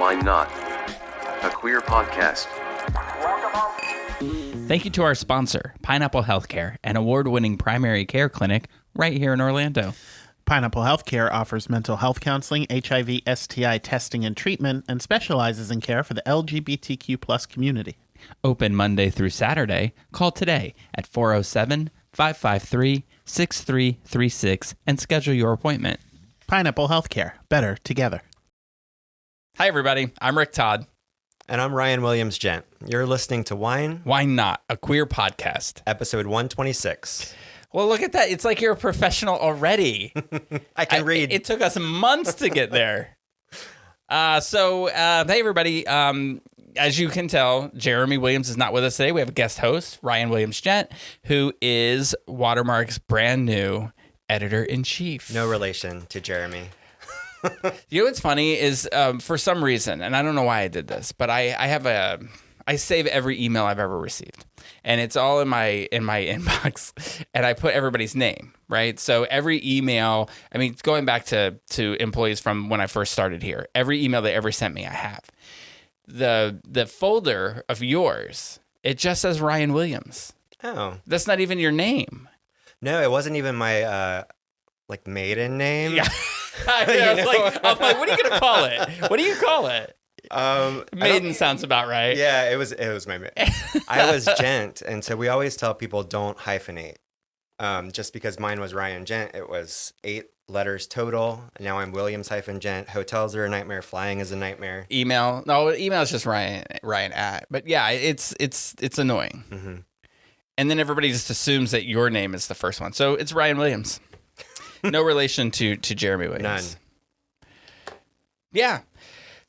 Why Not? A queer podcast. Thank you to our sponsor, Pineapple Healthcare, an award-winning primary care clinic right here in Orlando. Pineapple Healthcare offers mental health counseling, HIV, STI testing and treatment, and specializes in care for the LGBTQ+ community. Open Monday through Saturday. Call today at 407-553-6336 and schedule your appointment. Pineapple Healthcare. Better together. Hi, everybody. I'm Rick Todd. And I'm Ryan Williams-Jent. You're listening to Why Not? A queer podcast. Episode 126. Well, look at that. It's like you're a professional already. I can read. It took us months to get there. Hey, everybody. As you can tell, Jeremy Williams is not with us today. We have a guest host, Ryan Williams-Jent, who is Watermark's brand new editor-in-chief. No relation to Jeremy. You know what's funny is for some reason, and I don't know why I did this, but I save every email I've ever received, and it's all in my inbox, and I put everybody's name, right? So every email, I mean, going back to employees from when I first started here, every email they ever sent me, I have. The folder of yours, it just says Ryan Williams. Oh. That's not even your name. No, it wasn't even my maiden name. Yeah. I'm like, what are you gonna call it? What do you call it? Maiden sounds about right. Yeah, it was my maiden. I was Gent, and so we always tell people don't hyphenate. Just because mine was Ryan Gent, it was 8 letters total. Now I'm Williams-Gent. Hotels are a nightmare. Flying is a nightmare. Email is just Ryan at. But yeah, it's annoying. Mm-hmm. And then everybody just assumes that your name is the first one. So it's Ryan Williams. No relation to Jeremy Williams. None. Yeah.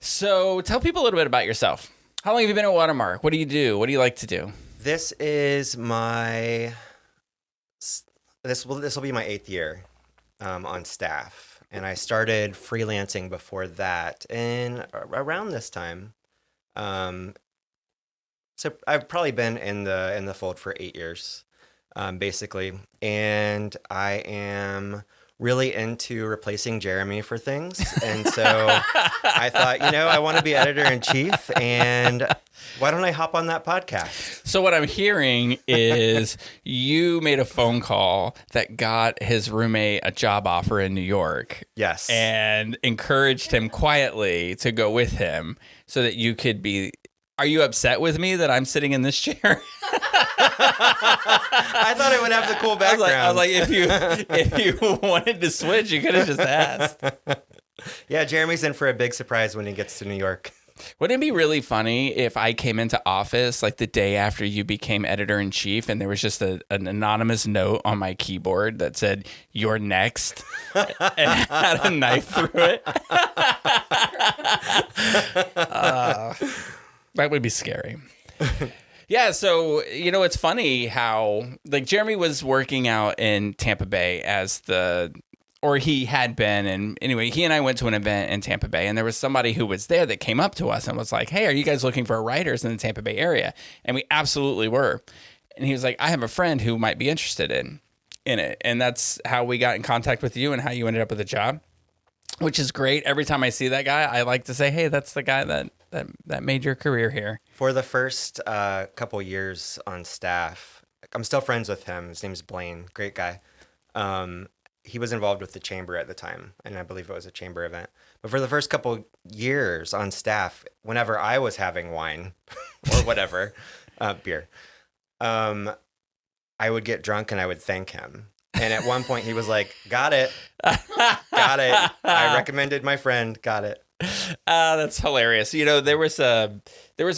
So tell people a little bit about yourself. How long have you been at Watermark? What do you do? What do you like to do? This is my... This will be my 8th year on staff, and I started freelancing before that, and around this time, so I've probably been in the fold for 8 years, basically, and I am really into replacing Jeremy for things, and so I thought, I want to be editor-in-chief, and why don't I hop on that podcast? So what I'm hearing is you made a phone call that got his roommate a job offer in New York. Yes. And encouraged him quietly to go with him so that you could be... Are you upset with me that I'm sitting in this chair? I thought it would have the cool background. I was like, if you wanted to switch, you could have just asked. Yeah, Jeremy's in for a big surprise when he gets to New York. Wouldn't it be really funny if I came into office like the day after you became editor-in-chief and there was just an anonymous note on my keyboard that said, "You're next," and had a knife through it? That would be scary. Yeah, so, it's funny how, Jeremy was working out in Tampa Bay or he had been, and anyway, he and I went to an event in Tampa Bay, and there was somebody who was there that came up to us and was like, "Hey, are you guys looking for writers in the Tampa Bay area?" And we absolutely were. And he was like, "I have a friend who might be interested in it." And that's how we got in contact with you and how you ended up with a job, which is great. Every time I see that guy, I like to say, "Hey, that's the guy that made your career here." For the first couple years on staff, I'm still friends with him. His name's Blaine. Great guy. He was involved with the chamber at the time, and I believe it was a chamber event. But for the first couple years on staff, whenever I was having wine or whatever, beer, I would get drunk and I would thank him. And at one point he was like, "Got it. Got it. I recommended my friend. Got it." That's hilarious. There was a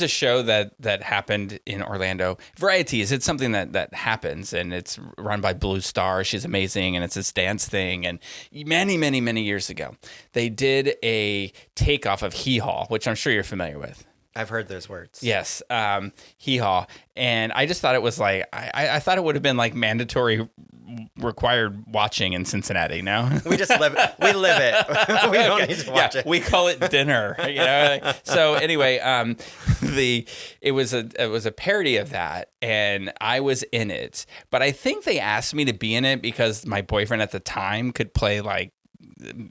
show that happened in Orlando. Varieties. It's something that happens, and it's run by Blue Star. She's amazing, and it's this dance thing. And many, many, many years ago, they did a takeoff of Hee Haw, which I'm sure you're familiar with. I've heard those words. Yes, Hee Haw. And I just thought it was like, I thought it would have been like mandatory required watching in Cincinnati. No, we just live it. We live it. We don't need to watch it. We call it dinner. So anyway, it was a parody of that, and I was in it. But I think they asked me to be in it because my boyfriend at the time could play like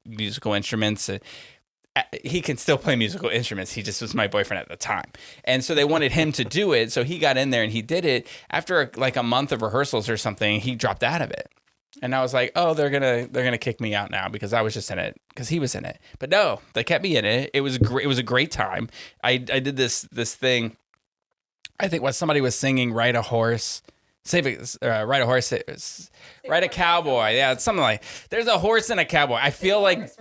musical instruments. he can still play musical instruments. He just was my boyfriend at the time. And so they wanted him to do it. So he got in there and he did it. After like a month of rehearsals or something, he dropped out of it. And I was like, oh, they're gonna kick me out now because I was just in it because he was in it. But no, they kept me in it. It was great. It was a great time. I did this thing. I think what somebody was singing, "Ride a Horse." Ride a horse, ride a cowboy. Yeah, it's something like there's a horse and a cowboy. I feel like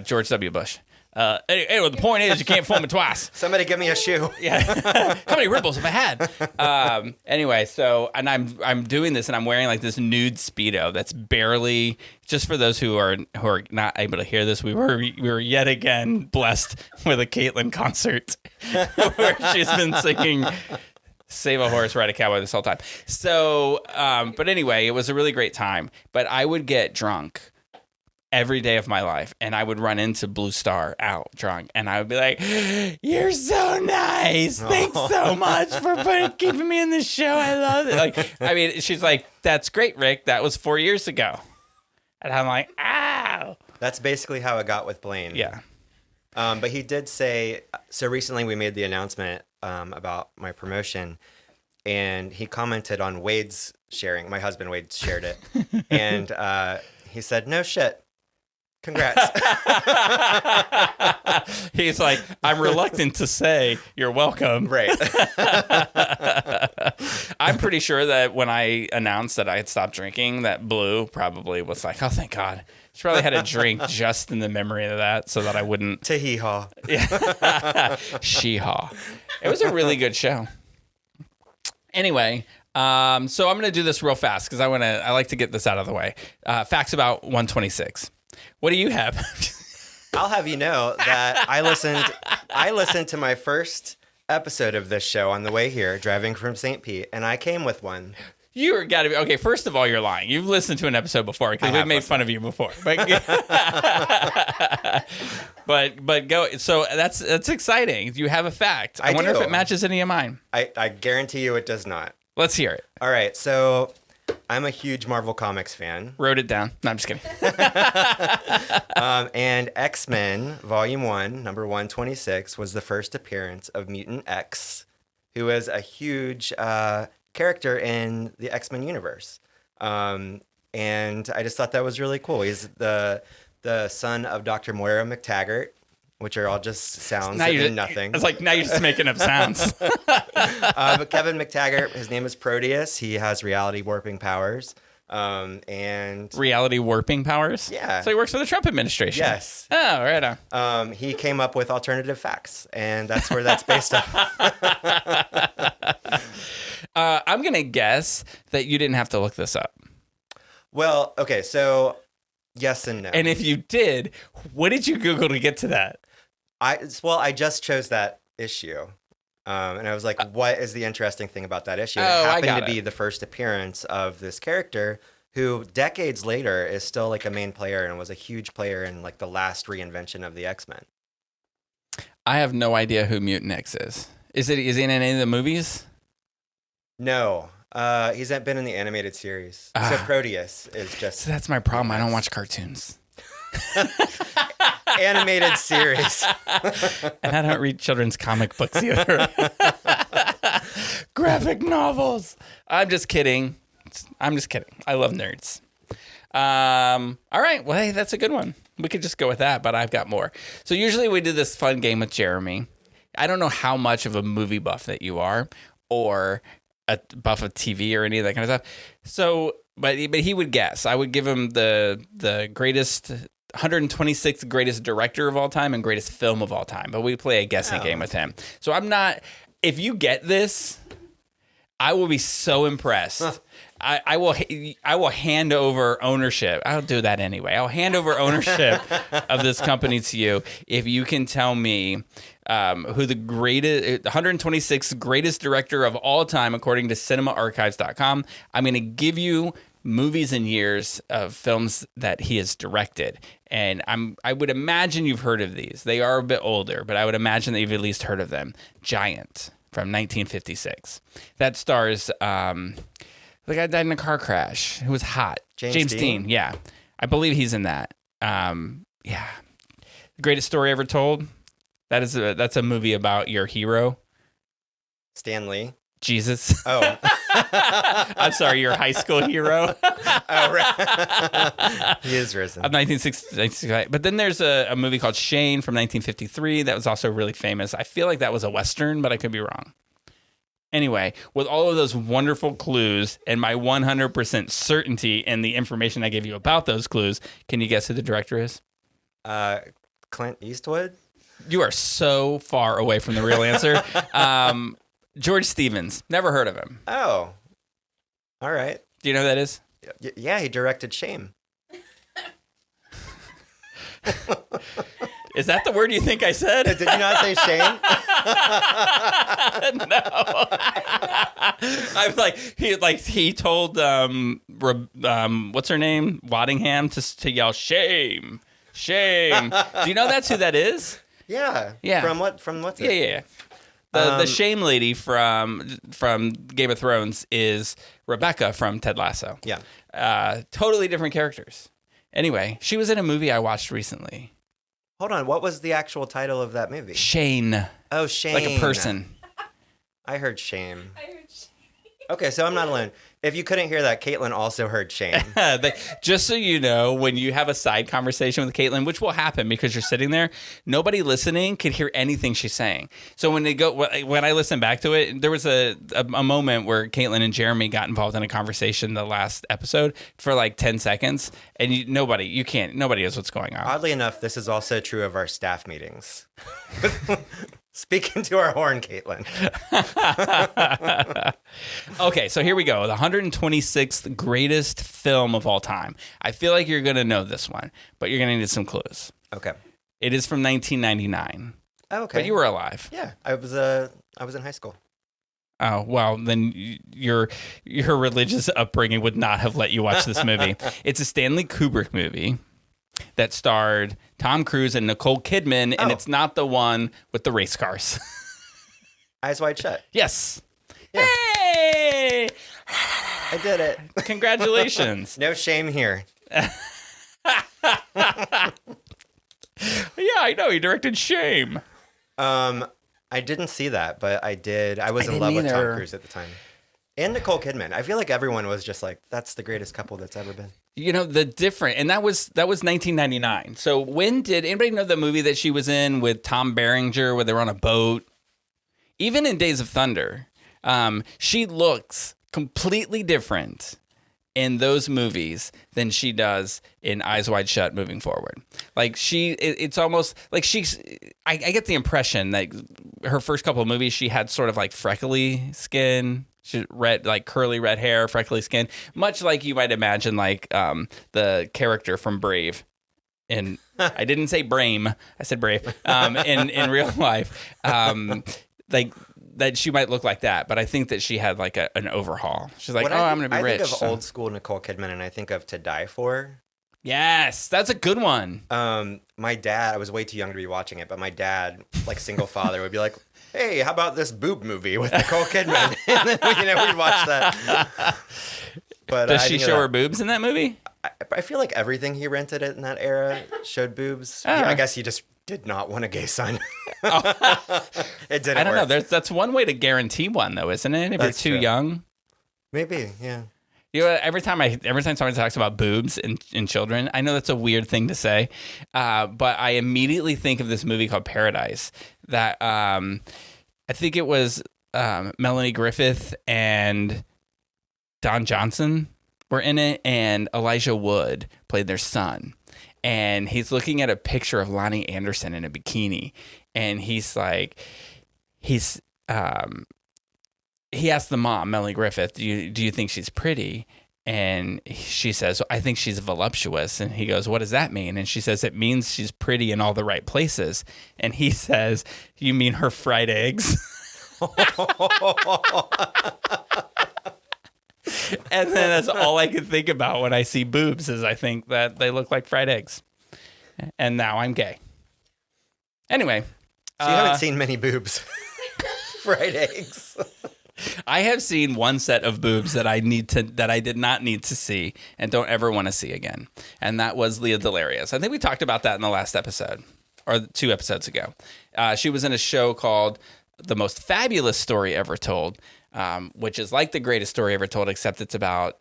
George W. Bush. Anyway, the point is you can't fool me twice. Somebody give me a shoe. Yeah, how many ripples have I had? Anyway, so and I'm doing this and I'm wearing like this nude Speedo that's barely. Just for those who are not able to hear this, we were yet again blessed with a Caitlyn concert where she's been singing. Save a horse, ride a cowboy this whole time. So, but anyway, it was a really great time. But I would get drunk every day of my life, and I would run into Blue Star out drunk, and I would be like, "You're so nice. Thanks so much for keeping me in the show. I love it." Like, I mean, she's like, "That's great, Rick. That was 4 years ago," and I'm like, "Ow." That's basically how it got with Blaine. Yeah. But he did say, so recently we made the announcement about my promotion, and he commented on Wade's sharing. My husband Wade shared it, and he said, "No shit, congrats." He's like, "I'm reluctant to say you're welcome." Right. I'm pretty sure that when I announced that I had stopped drinking, that Blue probably was like, "Oh, thank God." She probably had a drink just in the memory of that so that I wouldn't. Tee-haw. Yeah. She-haw. It was a really good show. Anyway, so I'm going to do this real fast because I like to get this out of the way. Facts about 126. What do you have? I'll have you know that I listened to my first episode of this show on the way here, driving from St. Pete, and I came with one. You got to be okay. First of all, you're lying. You've listened to an episode before because we've made fun of you before. But but go. So that's exciting. You have a fact. I wonder if it matches any of mine. I guarantee you it does not. Let's hear it. All right. So I'm a huge Marvel Comics fan. Wrote it down. No, I'm just kidding. And X-Men Volume 1, number 126, was the first appearance of Mutant X, who is a huge character in the X-Men universe. And I just thought that was really cool. He's the son of Dr. Moira McTaggart, which are all just sounds that mean nothing. It's like now you're just making up sounds. But Kevin McTaggart, his name is Proteus. He has reality warping powers. And reality warping powers? Yeah. So he works for the Trump administration. Yes. Oh, right on. He came up with alternative facts, and that's where that's based on. I'm going to guess that you didn't have to look this up. Well, okay, so yes and no. And if you did, what did you Google to get to that? I just chose that issue. And I was like, what is the interesting thing about that issue? And Oh, it I happened got to be the first appearance of this character who decades later is still like a main player and was a huge player in like the last reinvention of the X-Men. I have no idea who Mutant X is. Is he in any of the movies? No. He's been in the animated series. So Proteus is just... So that's my problem. I don't watch cartoons. Animated series. And I don't read children's comic books either. Graphic novels. I'm just kidding. I love nerds. All right. Well, hey, that's a good one. We could just go with that, but I've got more. So usually we do this fun game with Jeremy. I don't know how much of a movie buff that you are or a buff of TV or any of that kind of stuff. So, but he would guess. I would give him the greatest 126th greatest director of all time and greatest film of all time. But we play a guessing game with him. So I'm not. If you get this, I will be so impressed. I will hand over ownership. I'll do that anyway. I'll hand over ownership of this company to you if you can tell me who the 126th greatest director of all time, according to cinemaarchives.com. I'm going to give you movies and years of films that he has directed. And I would imagine you've heard of these. They are a bit older, but I would imagine that you've at least heard of them. Giant from 1956. That stars the guy died in a car crash who was hot. James Dean. Yeah. I believe he's in that. Yeah. Greatest Story Ever Told. That's a movie about your hero, Stanley. Jesus. Oh. I'm sorry, your high school hero. Oh, right. He is risen. Of 1965. But then there's a movie called Shane from 1953 that was also really famous. I feel like that was a Western, but I could be wrong. Anyway, with all of those wonderful clues and my 100% certainty in the information I gave you about those clues, can you guess who the director is? Clint Eastwood? You are so far away from the real answer. George Stevens. Never heard of him. Oh. All right. Do you know who that is? Yeah, he directed Shame. Is that the word you think I said? Did you not say Shame? No. I'm he told what's her name? Waddingham to yell shame. Shame. Do you know that's who that is? Yeah. Yeah. From what's it? Yeah. The shame lady from Game of Thrones is Rebecca from Ted Lasso. Yeah. Totally different characters. Anyway, she was in a movie I watched recently. Hold on. What was the actual title of that movie? Shane. Oh, Shame. Like a person. I heard Shame. Okay, so I'm not alone. If you couldn't hear that, Caitlin also heard Shame. Just so you know, when you have a side conversation with Caitlin, which will happen because you're sitting there, nobody listening can hear anything she's saying. So when I listen back to it, there was a moment where Caitlin and Jeremy got involved in a conversation the last episode for like 10 seconds, and nobody knows what's going on. Oddly enough, this is also true of our staff meetings. Speaking to our horn, Caitlin. Okay, so here we go. The 126th greatest film of all time. I feel like you're going to know this one, but you're going to need some clues. Okay. It is from 1999. Oh, okay. But you were alive. Yeah, I was in high school. Oh, well, then your religious upbringing would not have let you watch this movie. It's a Stanley Kubrick movie that starred Tom Cruise and Nicole Kidman, and it's not the one with the race cars. Eyes Wide Shut. Yes. Yeah. Hey! I did it. Congratulations. No shame here. Yeah, I know. He directed Shame. I didn't see that, but I did. I was in love with Tom Cruise at the time. And Nicole Kidman. I feel like everyone was just like, that's the greatest couple that's ever been. You know, and that was 1999. So when did anybody know the movie that she was in with Tom Berenger where they were on a boat? Even in Days of Thunder, she looks completely different in those movies than she does in Eyes Wide Shut moving forward. Like it's almost like I get the impression that her first couple of movies, she had sort of like freckly skin. She red, like curly red hair, freckly skin, much like you might imagine, like the character from Brave. And I didn't say Brame, I said Brave. In real life, like that, she might look like that. But I think that she had like an overhaul. She's like, I'm going to be rich. I think of old school Nicole Kidman, and I think of To Die For. Yes, that's a good one. My dad, I was way too young to be watching it, but my dad, like single father, would be like, hey, how about this boob movie with Nicole Kidman? And then, we'd watch that. But does she show her boobs in that movie? I feel like everything he rented in that era showed boobs. Oh. I guess he just did not want a gay son. It didn't I don't work. know. That's one way to guarantee one, though, isn't it? If That's you're too true. young. Maybe, yeah. You know, every time somebody talks about boobs in children, I know that's a weird thing to say, but I immediately think of this movie called Paradise that I think it was Melanie Griffith and Don Johnson were in it, and Elijah Wood played their son. And he's looking at a picture of Lonnie Anderson in a bikini, and he asked the mom, Melanie Griffith, do you think she's pretty? And she says, I think she's voluptuous. And he goes, what does that mean? And she says, it means she's pretty in all the right places. And he says, you mean her fried eggs? And then that's all I can think about when I see boobs is I think that they look like fried eggs. And now I'm gay. Anyway. So you haven't seen many boobs. Fried eggs. I have seen one set of boobs that I did not need to see and don't ever want to see again. And that was Leah Delirious. I think we talked about that in the last episode. or 2 episodes ago. She was in a show called The Most Fabulous Story Ever Told, which is like the greatest story ever told, except it's about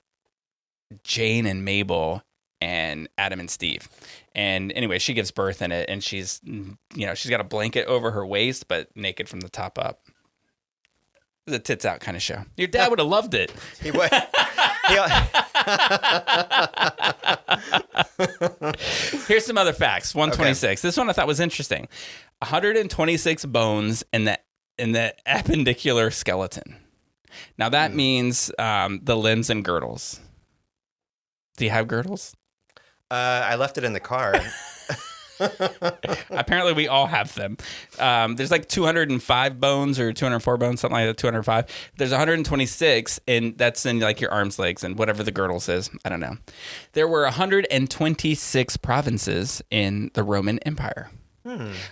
Jane and Mabel and Adam and Steve. And anyway, she gives birth in it, and she's got a blanket over her waist, but naked from the top up. It's a tits out kind of show. Your dad would have loved it. He would. Here's some other facts. 126. Okay. This one I thought was interesting. 126 bones in the appendicular skeleton. Now that means the limbs and girdles. Do you have girdles? I left it in the car. Apparently we all have them. There's like 205 bones or 204 bones, something like that, 205. There's 126, and that's in like your arms, legs, and whatever the girdles is. I don't know. There were 126 provinces in the Roman Empire.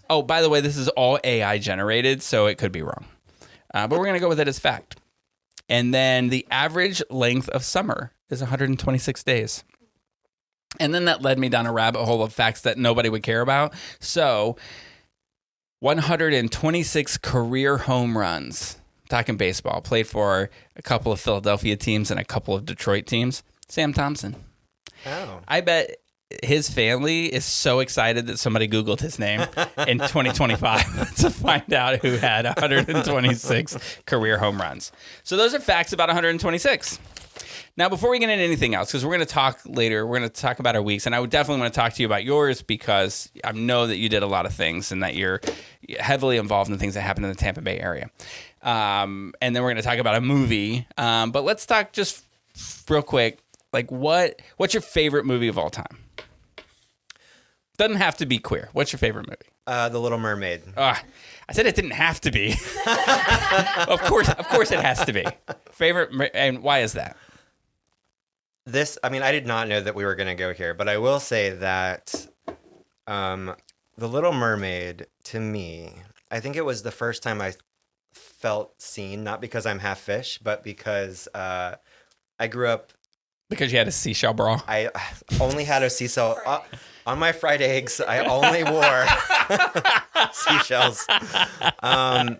Oh, by the way, this is all AI generated, so it could be wrong. But we're going to go with it as fact. And then the average length of summer is 126 days. And then that led me down a rabbit hole of facts that nobody would care about. So 126 career home runs, talking baseball, played for a couple of Philadelphia teams and a couple of Detroit teams. Sam Thompson. Oh. I bet his family is so excited that somebody Googled his name in 2025 to find out who had 126 career home runs. So those are facts about 126. Now, before we get into anything else, because we're going to talk later, we're going to talk about our weeks, and I would definitely want to talk to you about yours because I know that you did a lot of things and that you're heavily involved in things that happen in the Tampa Bay area. And then we're going to talk about a movie. But let's talk just real quick, like what's your favorite movie of all time? Doesn't have to be queer. What's your favorite movie? The Little Mermaid. I said it didn't have to be. Of course it has to be. Favorite, and why is that? I did not know that we were going to go here, but I will say that The Little Mermaid, to me, I think it was the first time I felt seen, not because I'm half fish, but because I grew up... Because you had a seashell bra? I only had a seashell. On my fried eggs, I only wore seashells. The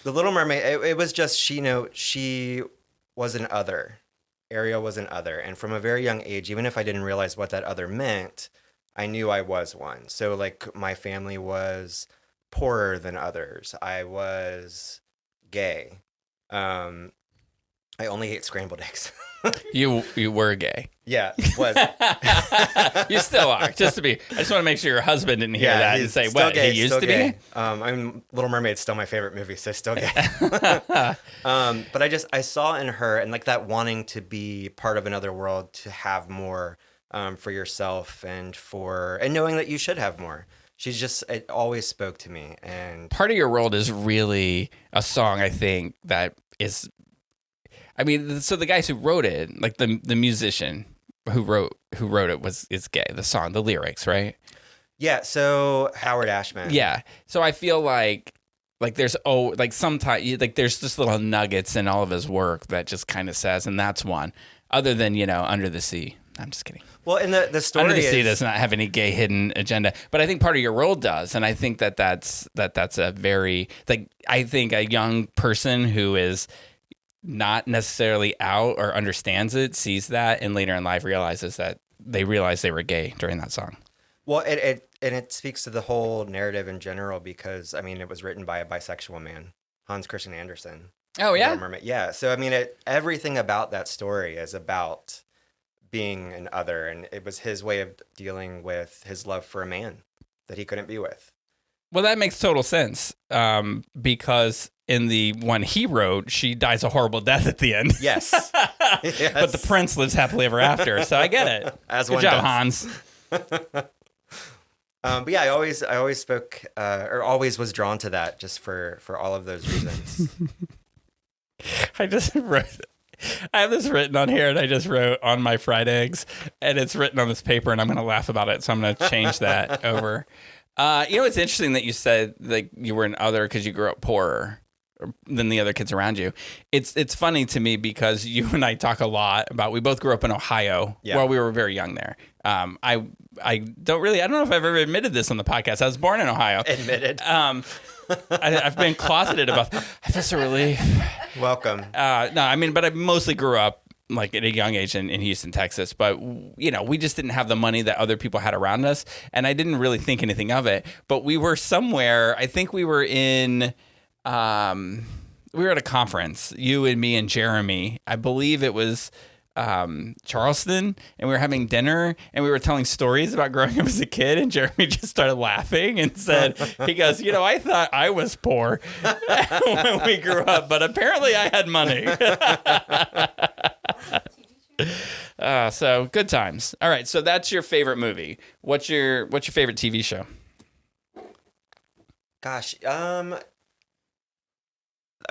Little Mermaid, it was just, she was an other. Ariel was an other. And from a very young age, even if I didn't realize what that other meant, I knew I was one. So like my family was poorer than others. I was gay. I only ate scrambled eggs. You were gay. Yeah, was. You still are. I just want to make sure your husband didn't hear that and say, what, gay, he used to gay. be? Little Mermaid's still my favorite movie, so still gay. But I saw in her, and like that wanting to be part of another world, to have more for yourself and knowing that you should have more. It always spoke to me. And Part of Your World is really a song, I think, that is... so the guys who wrote it, like the musician who wrote it is gay. The song, the lyrics, right? Yeah. So Howard Ashman. Yeah. So I feel like there's sometimes there's just little nuggets in all of his work that just kind of says, and that's one. Other than Under the Sea. I'm just kidding. Well, and the story Under the Sea does not have any gay hidden agenda, but I think Part of Your World does, and I think that's a very I think a young person who is not necessarily out or understands it, sees that, and later in life realizes that they realized they were gay during that song. Well, it speaks to the whole narrative in general because, it was written by a bisexual man, Hans Christian Andersen. Oh, yeah? Yeah. So, everything about that story is about being an other, and it was his way of dealing with his love for a man that he couldn't be with. Well, that makes total sense because in the one he wrote, she dies a horrible death at the end. Yes. Yes. But the prince lives happily ever after, so I get it. Good job, Hans. But yeah, I always spoke or always was drawn to that just for all of those reasons. I have this written on here, and I just wrote on my fried eggs, and it's written on this paper, and I'm going to laugh about it, so I'm going to change that over. It's interesting that you said you were an other because you grew up poorer than the other kids around you. It's funny to me because you and I talk a lot about, we both grew up in Ohio while we were very young there. I don't know if I've ever admitted this on the podcast. I was born in Ohio. Admitted. I've been closeted about. I feel so relief. Welcome. No, I mean, but I mostly grew up like at a young age in Houston, Texas. But we just didn't have the money that other people had around us, and I didn't really think anything of it. But we were somewhere. I think we were in. We were at a conference. You and me and Jeremy. I believe it was. Charleston, and we were having dinner, and we were telling stories about growing up as a kid, and Jeremy just started laughing and said, he goes, I thought I was poor when we grew up, but apparently I had money. So good times. All right, so that's your favorite movie. What's your favorite TV show? Gosh, I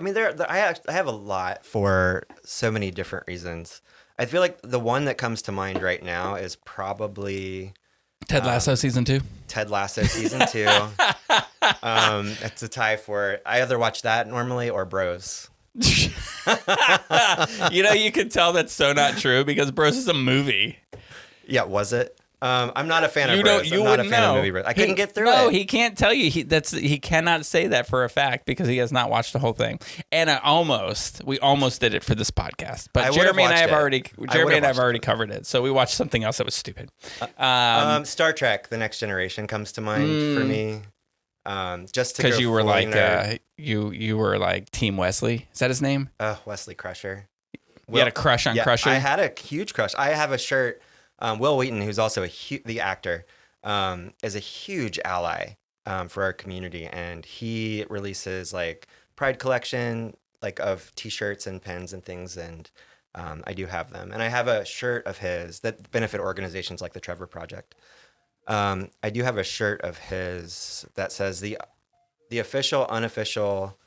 mean, I have a lot for so many different reasons. I feel like the one that comes to mind right now is probably Ted Lasso season 2. Ted Lasso season 2. It's a tie for it. I either watch that normally or Bros. You can tell that's so not true because Bros is a movie. Yeah, was it? I'm not a fan of Bros. You I'm not a wouldn't fan know. of movie Bros. I couldn't get through it. No, he can't tell you. He cannot say that for a fact because he has not watched the whole thing. And we almost did it for this podcast. But Jeremy and I have already covered it. So we watched something else that was stupid. Star Trek: The Next Generation comes to mind for me. Just because you were like you were like Team Wesley. Is that his name? Wesley Crusher. You had a crush on Crusher? I had a huge crush. I have a shirt. Will Wheaton, who's also the actor, is a huge ally for our community, and he releases like Pride collection of T-shirts and pens and things, and I do have them, and I have a shirt of his that benefit organizations like the Trevor Project. I do have a shirt of his that says the official unofficial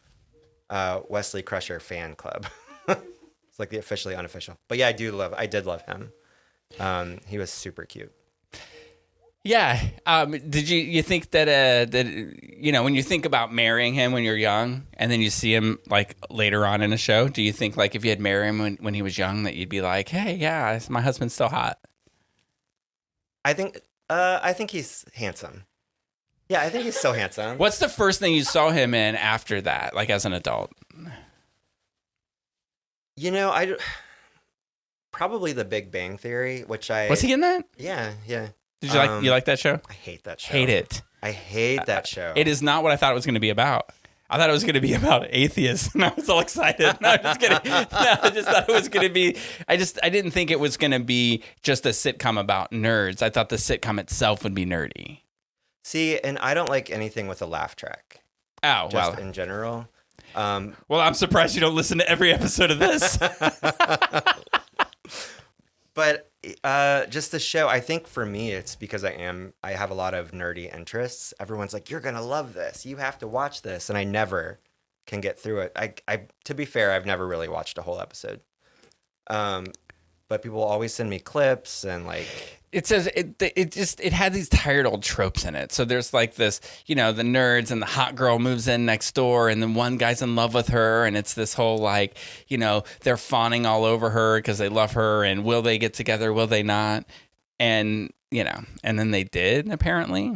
Wesley Crusher fan club. It's like the officially unofficial, but yeah, I did love him. He was super cute. Yeah. Did you think that when you think about marrying him when you're young and then you see him like later on in a show, do you think like if you had married him when he was young that you'd be like, hey, yeah, my husband's still hot? I think he's handsome. Yeah, I think he's so handsome. What's the first thing you saw him in after that, like as an adult? Probably The Big Bang Theory, which was he in that? Yeah. Did you like that show? I hate that show. Hate it. I hate that show. It is not what I thought it was going to be about. I thought it was going to be about atheists, and I was all excited. No, I'm just kidding. No, I just thought it was going to be. I didn't think it was going to be just a sitcom about nerds. I thought the sitcom itself would be nerdy. See, and I don't like anything with a laugh track. Oh, just in general. Well, I'm surprised you don't listen to every episode of this. But just the show, I think for me, it's because I have a lot of nerdy interests. Everyone's like, you're going to love this. You have to watch this. And I never can get through it. I to be fair, I've never really watched a whole episode. But people always send me clips and like... It says it had these tired old tropes in it. So there's like this, the nerds and the hot girl moves in next door and then one guy's in love with her. And it's this whole like, they're fawning all over her because they love her. And will they get together? Will they not? And, and then they did apparently.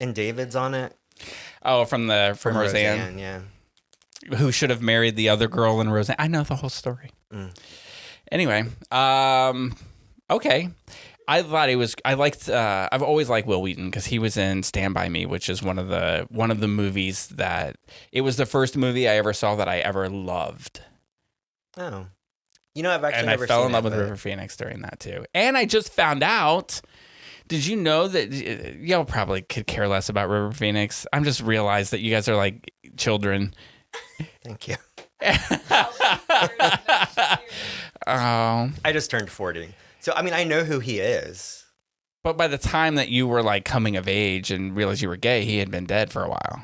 And David's on it. Oh, from Roseanne. Yeah. Who should have married the other girl in Roseanne. I know the whole story. Anyway, okay. I've always liked Will Wheaton because he was in Stand By Me, which is one of the movies that it was the first movie I ever saw that I ever loved. Oh, I've actually never seen it. And I fell in love with River Phoenix during that too. And I just found out. Did you know that y'all probably could care less about River Phoenix? I'm just realized that you guys are like children. Thank you. Oh, I just turned 40. So, I mean, I know who he is. But by the time that you were like coming of age and realized you were gay, he had been dead for a while.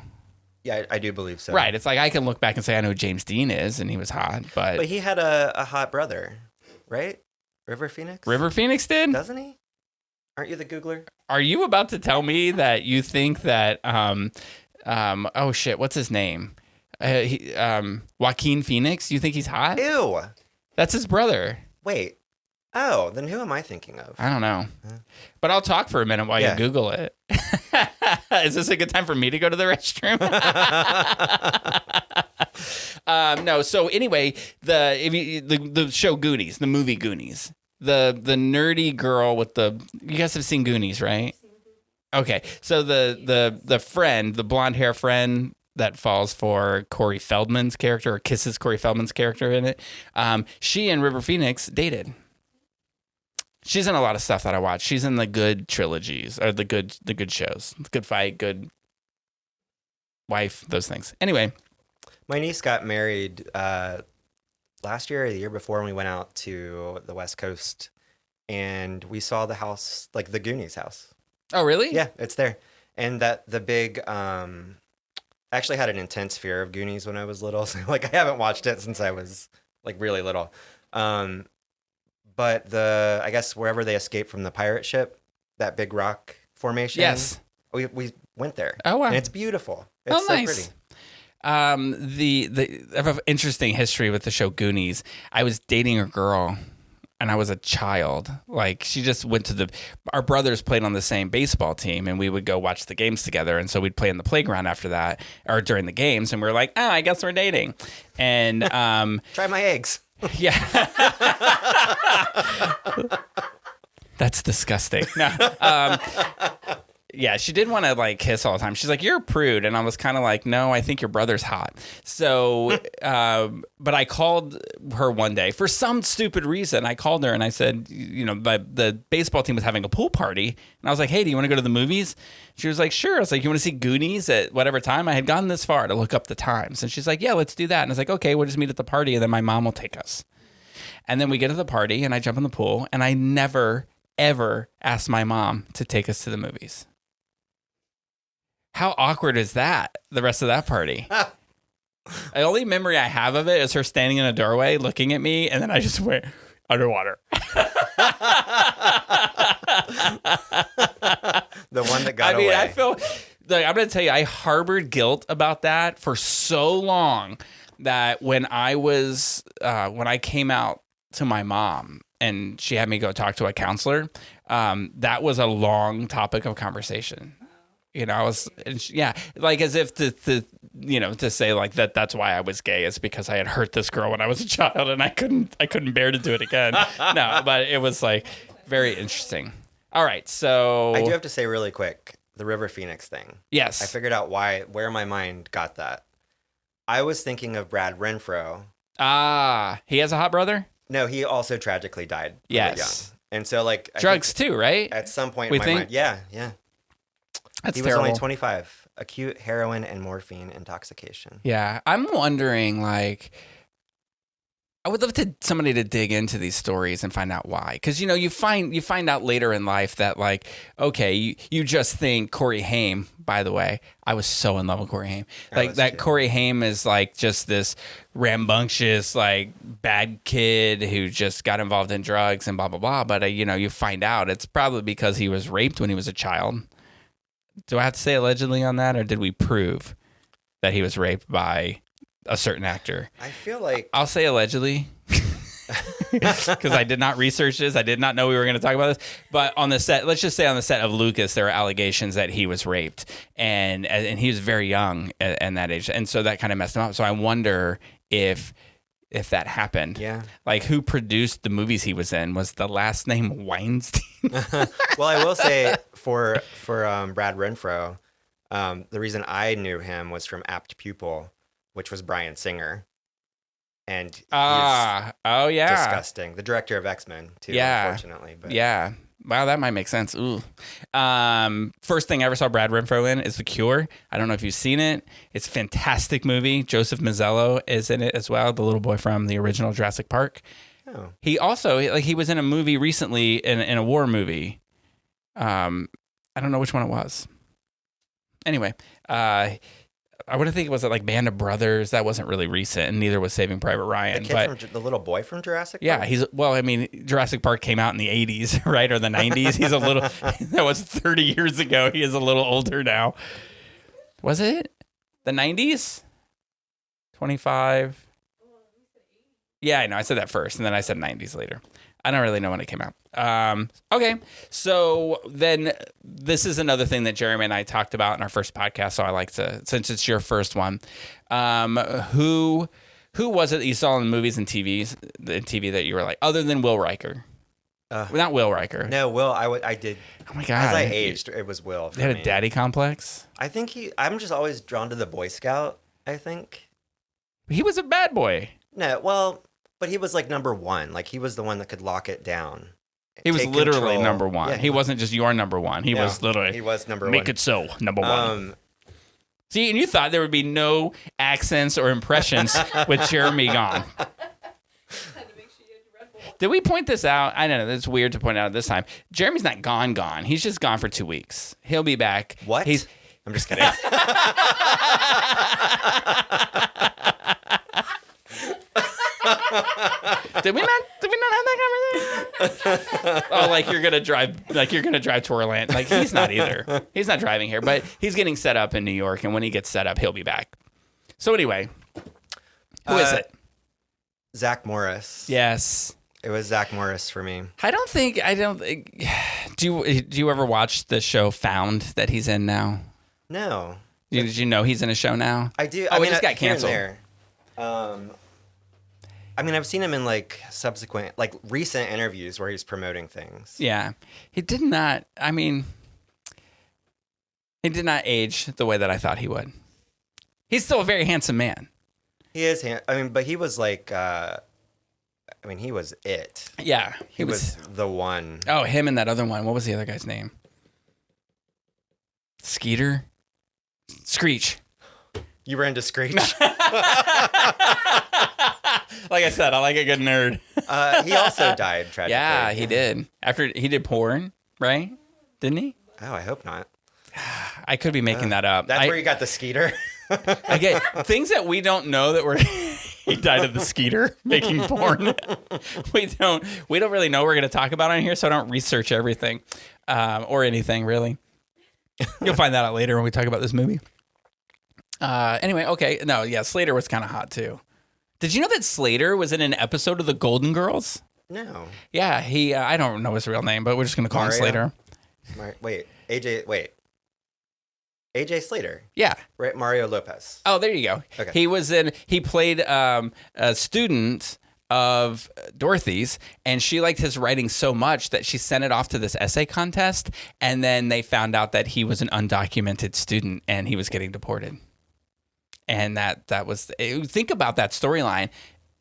Yeah, I do believe so. Right. It's like I can look back and say I know who James Dean is and he was hot, but he had a hot brother, right? River Phoenix? River Phoenix did? Doesn't he? Aren't you the Googler? Are you about to tell me that you think that oh shit, what's his name? Joaquin Phoenix? You think he's hot? Ew. That's his brother. Wait. Oh, then who am I thinking of? I don't know. But I'll talk for a minute while you Google it. Is this a good time for me to go to the restroom? No. So anyway, the show Goonies, the movie Goonies, the nerdy girl with you guys have seen Goonies, right? Okay. So the friend, the blonde hair friend that falls for Corey Feldman's character or kisses Corey Feldman's character in it, she and River Phoenix dated. She's in a lot of stuff that I watch. She's in the good trilogies or the good shows. Good Fight, Good Wife, those things. Anyway, my niece got married last year or the year before when we went out to the West Coast, and we saw the house, like the Goonies house. Oh, really? Yeah, it's there. And that the big, I actually had an intense fear of Goonies when I was little. So like I haven't watched it since I was like really little. But I guess wherever they escaped from the pirate ship, that big rock formation. Yes. We went there. Oh, wow. And it's beautiful. It's so nice. pretty. I have an interesting history with the show Goonies. I was dating a girl and I was a child. Like she just went to our brothers played on the same baseball team and we would go watch the games together. And so we'd play in the playground after that or during the games. And we were like, I guess we're dating. And, try my eggs. Yeah. That's disgusting. No. Yeah, she did want to like kiss all the time. She's like, "You're a prude," and I was kind of like, "No, I think your brother's hot." So, but I called her one day for some stupid reason. I called her and I said, the baseball team was having a pool party, and I was like, "Hey, do you want to go to the movies?" She was like, "Sure." I was like, "You want to see Goonies at whatever time?" I had gone this far to look up the times, and she's like, "Yeah, let's do that." And I was like, "Okay, we'll just meet at the party, and then my mom will take us." And then we get to the party, and I jump in the pool, and I never ever asked my mom to take us to the movies. How awkward is that? The rest of that party. The only memory I have of it is her standing in a doorway looking at me, and then I just went underwater. The one that got away. I feel like I'm going to tell you, I harbored guilt about that for so long that when I came out to my mom and she had me go talk to a counselor, that was a long topic of conversation. I was, like as if to say like that's why I was gay is because I had hurt this girl when I was a child and I couldn't bear to do it again. No, but it was like very interesting. All right, so I do have to say really quick, the River Phoenix thing. Yes. I figured out where my mind got that. I was thinking of Brad Renfro. He has a hot brother? No, he also tragically died really yes. young. And so like drugs too, right? At some point in my mind. Yeah. That's he terrible. was only 25. Acute heroin and morphine intoxication. Yeah. I'm wondering, like, I would love somebody to dig into these stories and find out why. Because, you find out later in life that, like, okay, you just think Corey Haim, by the way, I was so in love with Corey Haim. Like, that too. Corey Haim is, like, just this rambunctious, like, bad kid who just got involved in drugs and blah, blah, blah. But, you find out it's probably because he was raped when he was a child. Do I have to say allegedly on that, or did we prove that he was raped by a certain actor? I feel like I'll say allegedly because I did not research this. I did not know we were going to talk about this. But on the set, let's just say on the set of Lucas, there were allegations that he was raped, and he was very young at that age, and so that kind of messed him up. So I wonder if that happened. Yeah. Like, who produced the movies he was in? Was the last name Weinstein? Well, I will say for Brad Renfro, the reason I knew him was from Apt Pupil, which was Bryan Singer. And he's disgusting. The director of X-Men, too, unfortunately. But. Yeah. Wow, that might make sense. Ooh. First thing I ever saw Brad Renfro in is The Cure. I don't know if you've seen it. It's a fantastic movie. Joseph Mazzello is in it as well, the little boy from the original Jurassic Park. Oh. He also, he was in a movie recently, in a war movie. I don't know which one it was. Anyway, I would think it was like Band of Brothers. That wasn't really recent, and neither was Saving Private Ryan. The little boy from Jurassic Park? Yeah, Jurassic Park came out in the 80s, right? Or the 90s. He's a little, that was 30 years ago. He is a little older now. Was it? The 90s? 25? Yeah, I know. I said that first, and then I said 90s later. I don't really know when it came out. Okay, so then this is another thing that Jeremy and I talked about in our first podcast. So I like to, since it's your first one, who was it that you saw in movies and TV that you were like, other than Will Riker? Not Will Riker. No, Will. I did. Oh my god! As I aged, it was Will. He had a daddy complex. I think I'm just always drawn to the Boy Scout. I think He was a bad boy. no. Well, but he was like number one. Like he was the one that could lock it down. He was Take literally control. number one. Yeah, he wasn't just your number one. He was literally. He was number Make one. it so number one. See, and you thought there would be no accents or impressions with Jeremy gone. Did we point this out? I don't know. It's weird to point out this time. Jeremy's not gone. He's just gone for 2 weeks. He'll be back. What? I'm just kidding. Did we not have that conversation? Oh, like you're gonna drive to Orlando. Like he's not either. He's not driving here, but he's getting set up in New York, and when he gets set up, he'll be back. So anyway, who is it? Zach Morris. Yes. It was Zach Morris for me. I don't think. Do you ever watch the show Found that he's in now? No. Did you know he's in a show now? I do. Oh, I mean, it just got here and canceled. there. I mean, I've seen him in like subsequent, like recent interviews where he's promoting things. Yeah, he did not. I mean, he did not age the way that I thought he would. He's still a very handsome man. He is. I mean, but he was like. I mean, he was it. Yeah, He was the one. Oh, him and that other one. What was the other guy's name? Skeeter? Screech. You were into Screech. Like I said, I like a good nerd. He also died tragically. Yeah, he did. After he did porn, right? Didn't he? Oh, I hope not. I could be making that up. That's where you got the Skeeter. I get things that we don't know that we're. He died of the Skeeter making porn. We don't really know what we're going to talk about on here, so I don't research everything or anything really. You'll find that out later when we talk about this movie. Anyway, okay, no, yeah, Slater was kind of hot too. Did you know that Slater was in an episode of The Golden Girls? No. Yeah, he. I don't know his real name, but we're just going to call him Slater. AJ Slater. Yeah. Right, Mario Lopez. Oh, there you go. Okay. He played a student of Dorothy's, and she liked his writing so much that she sent it off to this essay contest, and then they found out that he was an undocumented student and he was getting deported. And that was, think about that storyline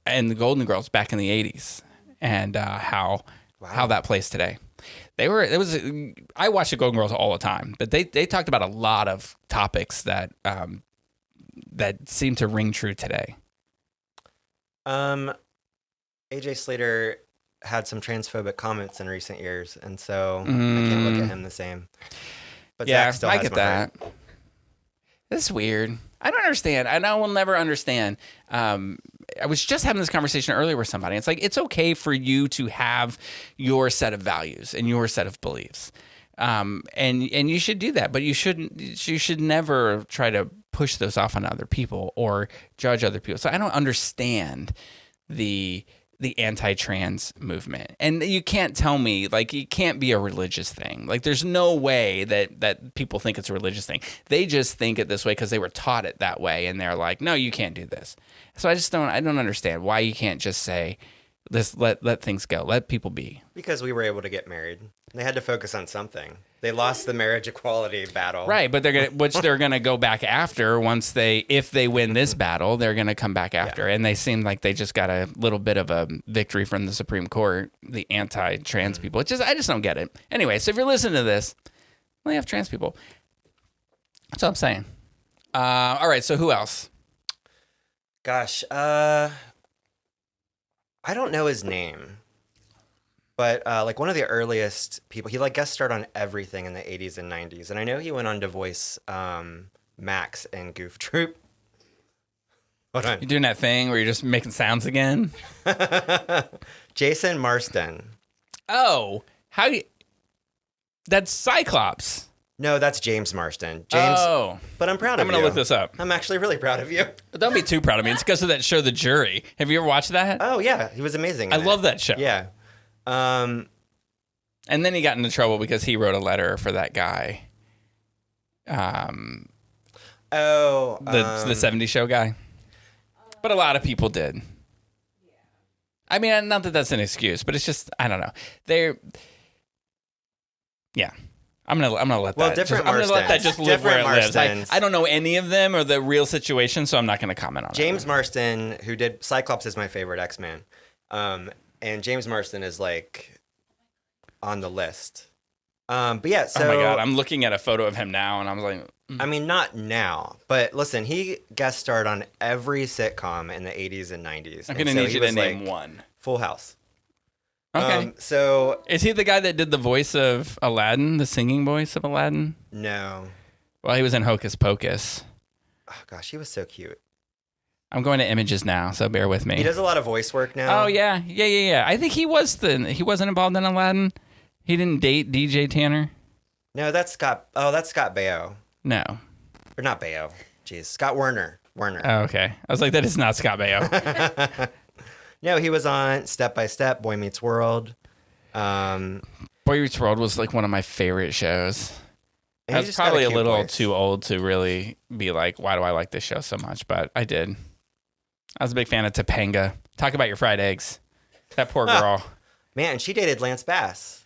in the Golden Girls back in the 80s and how that plays today. I watch the Golden Girls all the time, but they talked about a lot of topics that seem to ring true today. AJ Slater had some transphobic comments in recent years, and so I can't look at him the same. But yeah, Zach still I has get my that. heart. It's weird. I don't understand, and I will never understand. I was just having this conversation earlier with somebody. It's like, it's okay for you to have your set of values and your set of beliefs. And you should do that, but you should never try to push those off on other people or judge other people. So I don't understand the anti-trans movement. And you can't tell me, like, it can't be a religious thing. Like, there's no way that people think it's a religious thing. They just think it this way because they were taught it that way, and they're like, no, you can't do this. So I don't understand why you can't just say, let things go, let people be. Because we were able to get married. They had to focus on something. They lost the marriage equality battle. Right, but they're gonna go back after if they win this battle, they're gonna come back after. Yeah. And they seem like they just got a little bit of a victory from the Supreme Court, the anti-trans people. I just don't get it. Anyway, so if you're listening to this, we have trans people. That's all I'm saying. All right, so who else? Gosh, I don't know his name. But like one of the earliest people, he like guest starred on everything in the 80s and 90s. And I know he went on to voice Max in Goof Troop. Hold on. You doing that thing where you're just making sounds again? Jason Marsden. Oh, that's Cyclops. No, that's James Marsden. James. Oh. But I'm proud of you. I'm going to look this up. I'm actually really proud of you. Don't be too proud of me. It's because of that show, The Jury. Have you ever watched that? Oh, yeah. He was amazing. I love that show. Yeah. Um, And then he got into trouble because he wrote a letter for that guy. The 70s Show guy. But a lot of people did. I mean, not that that's an excuse, but it's just, I don't know. Yeah. I'm gonna let that. Different I'm gonna let that just live where it lives. I don't know any of them or the real situation, so I'm not gonna comment on it. James Marsden, who did Cyclops, is my favorite X-Man, and James Marsden is like on the list. But yeah, so oh my god, I'm looking at a photo of him now, and I'm like, I mean, not now, but listen, he guest starred on every sitcom in the 80s and 90s. I'm gonna need you to name one. Full House. Okay. So is he the guy that did the voice of Aladdin, the singing voice of Aladdin? No. Well, he was in Hocus Pocus. Oh gosh, he was so cute. I'm going to images now, so bear with me. He does a lot of voice work now. Oh yeah. I think he wasn't involved in Aladdin. He didn't date DJ Tanner. No, that's Scott. Oh, that's Scott Baio. No. Or not Baio. Jeez, Scott Werner. Oh, okay. I was like, that is not Scott Baio. No, he was on Step by Step, Boy Meets World. Boy Meets World was like one of my favorite shows. I was just probably got a little voice. too old to really be like, why do I like this show so much? But I did. I was a big fan of Topanga. Talk about your fried eggs. That poor girl. Man, she dated Lance Bass.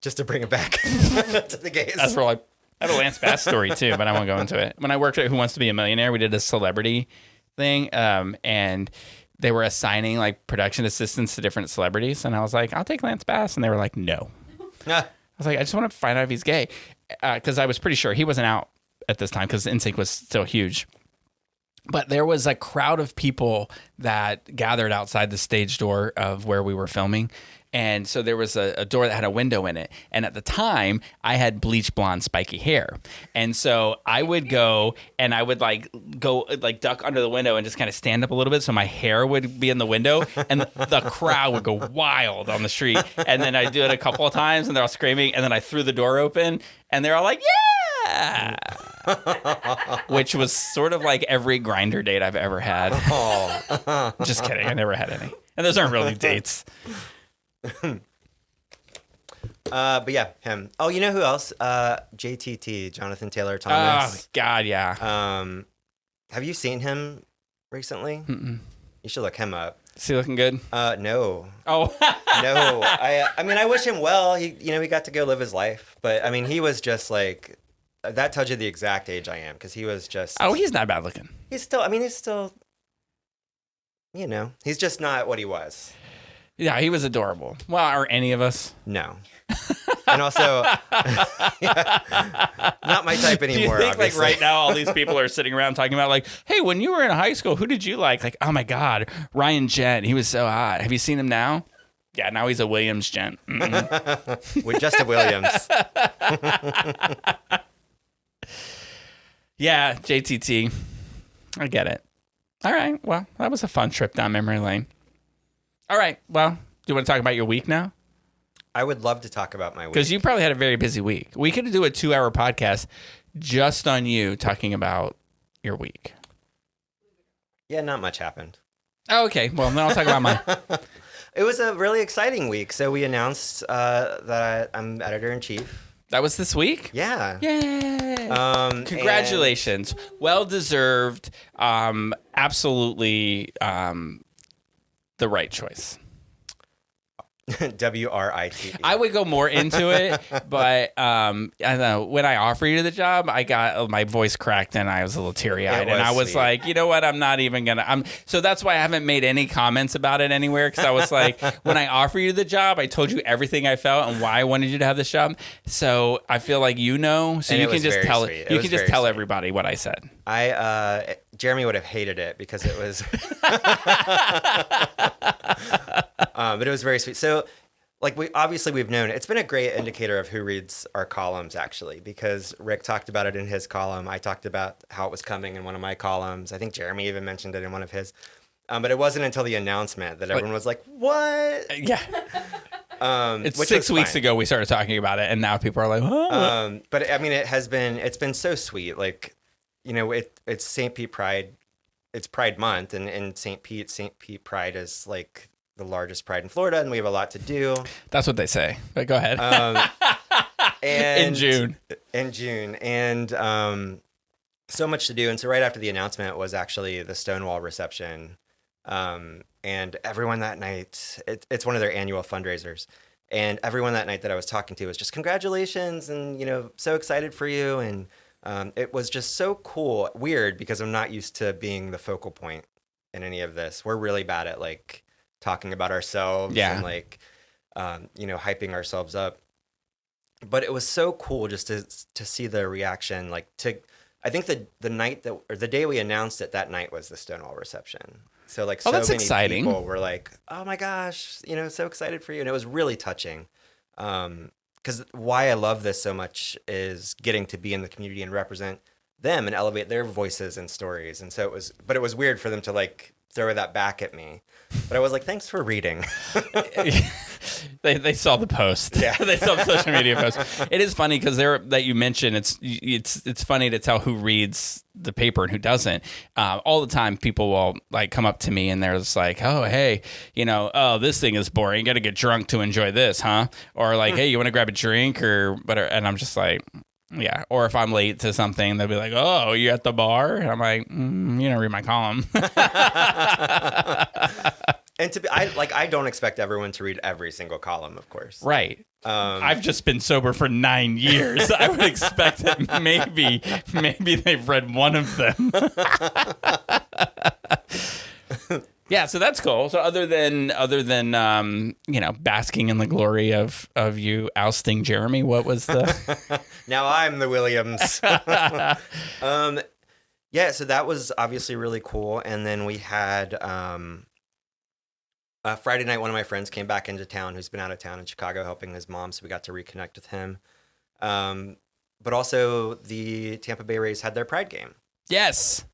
Just to bring it back to the gays. That's where I have a Lance Bass story too, but I won't go into it. When I worked at Who Wants to Be a Millionaire, we did a celebrity thing, and they were assigning like production assistants to different celebrities, and I was like, I'll take Lance Bass, and they were like, no. I was like, I just want to find out if he's gay, because I was pretty sure he wasn't out at this time because NSYNC was still huge. But there was a crowd of people that gathered outside the stage door of where we were filming. And so there was a door that had a window in it. And at the time, I had bleach blonde spiky hair. And so I would go and I would go duck under the window and just kind of stand up a little bit so my hair would be in the window. And the crowd would go wild on the street. And then I do it a couple of times and they're all screaming. And then I threw the door open and they're all like, yeah! Which was sort of like every Grindr date I've ever had. Oh. Just kidding. I never had any. And those aren't really dates. But yeah, him. Oh, you know who else? JTT, Jonathan Taylor Oh, Thomas. God, yeah. Have you seen him recently? Mm-mm. You should look him up. Is he looking good? No. Oh. No. I mean, I wish him well. He got to go live his life. But I mean, he was just like, that tells you the exact age I am, because he was just. Oh, he's not bad looking. He's still, he's just not what he was. Yeah, he was adorable. Well, are any of us? No. And also, not my type anymore. Do you think obviously. like right now all these people are sitting around talking about like, hey, when you were in high school, who did you like? Like, oh my God, Ryan Jent. He was so hot. Have you seen him now? Yeah, now he's a Williams-Jent. With just a Williams. Yeah, JTT. I get it. All right. Well, that was a fun trip down memory lane. All right. Well, do you want to talk about your week now? I would love to talk about my week. Because you probably had a very busy week. We could do a 2-hour podcast just on you talking about your week. Yeah, not much happened. Oh, okay. Well, then I'll talk about mine. It was a really exciting week. So we announced that I'm editor-in-chief. That was this week? Yeah. Yay. Congratulations. Well-deserved. Absolutely the right choice. WRIT. I would go more into it, but I don't know. When I offered you the job, I got my voice cracked and I was a little teary-eyed, and I was sweet. like, you know what? I'm not even gonna. So that's why I haven't made any comments about it anywhere, because I was like, when I offered you the job, I told you everything I felt and why I wanted you to have this job. So I feel like you know, so And you it can was just very tell sweet. it. It You was can just very tell sweet. everybody what I said. Jeremy would have hated it because it was, but it was very sweet. So, like we've known, it's been a great indicator of who reads our columns, actually, because Rick talked about it in his column. I talked about how it was coming in one of my columns. I think Jeremy even mentioned it in one of his. But it wasn't until the announcement that everyone was like, "What?" Yeah. It's which 6 was weeks fine. ago we started talking about it, and now people are like, oh. But I mean, it's been so sweet. Like, it's St. Pete Pride. It's Pride Month, and in St. Pete Pride is like the largest pride in Florida, and we have a lot to do. That's what they say. But go ahead. And In June. And so much to do. And so right after the announcement was actually the Stonewall reception. And everyone that night, it's one of their annual fundraisers. And everyone that night that I was talking to was just congratulations and, so excited for you. And it was just so cool. Weird because I'm not used to being the focal point in any of this. We're really bad at like talking about ourselves and like, hyping ourselves up. But it was so cool just to see the reaction. I think the night the day we announced it, that night was the Stonewall reception. So so that's many exciting. people were like, "Oh my gosh, so excited for you," and it was really touching. Because why I love this so much is getting to be in the community and represent them and elevate their voices and stories. And so it was weird for them to like throw that back at me. But I was like, thanks for reading. They saw the post. Yeah. They saw the social media post. It is funny because that you mentioned it's funny to tell who reads the paper and who doesn't. All the time people will like come up to me and they're just like, oh, hey, oh, this thing is boring. You got to get drunk to enjoy this, huh? Or like, hey, you want to grab a drink or whatever? And I'm just like, yeah. Or if I'm late to something, they'll be like, oh, you at the bar? And I'm like, you don't read my column. And I don't expect everyone to read every single column, of course. Right. I've just been sober for 9 years. I would expect that maybe they've read one of them. Yeah, so that's cool. So other than basking in the glory of you ousting Jeremy, what was the Now I'm the Williams. Yeah, so that was obviously really cool. And then we had Friday night, one of my friends came back into town who's been out of town in Chicago helping his mom, so we got to reconnect with him. But also the Tampa Bay Rays had their Pride game. Yes.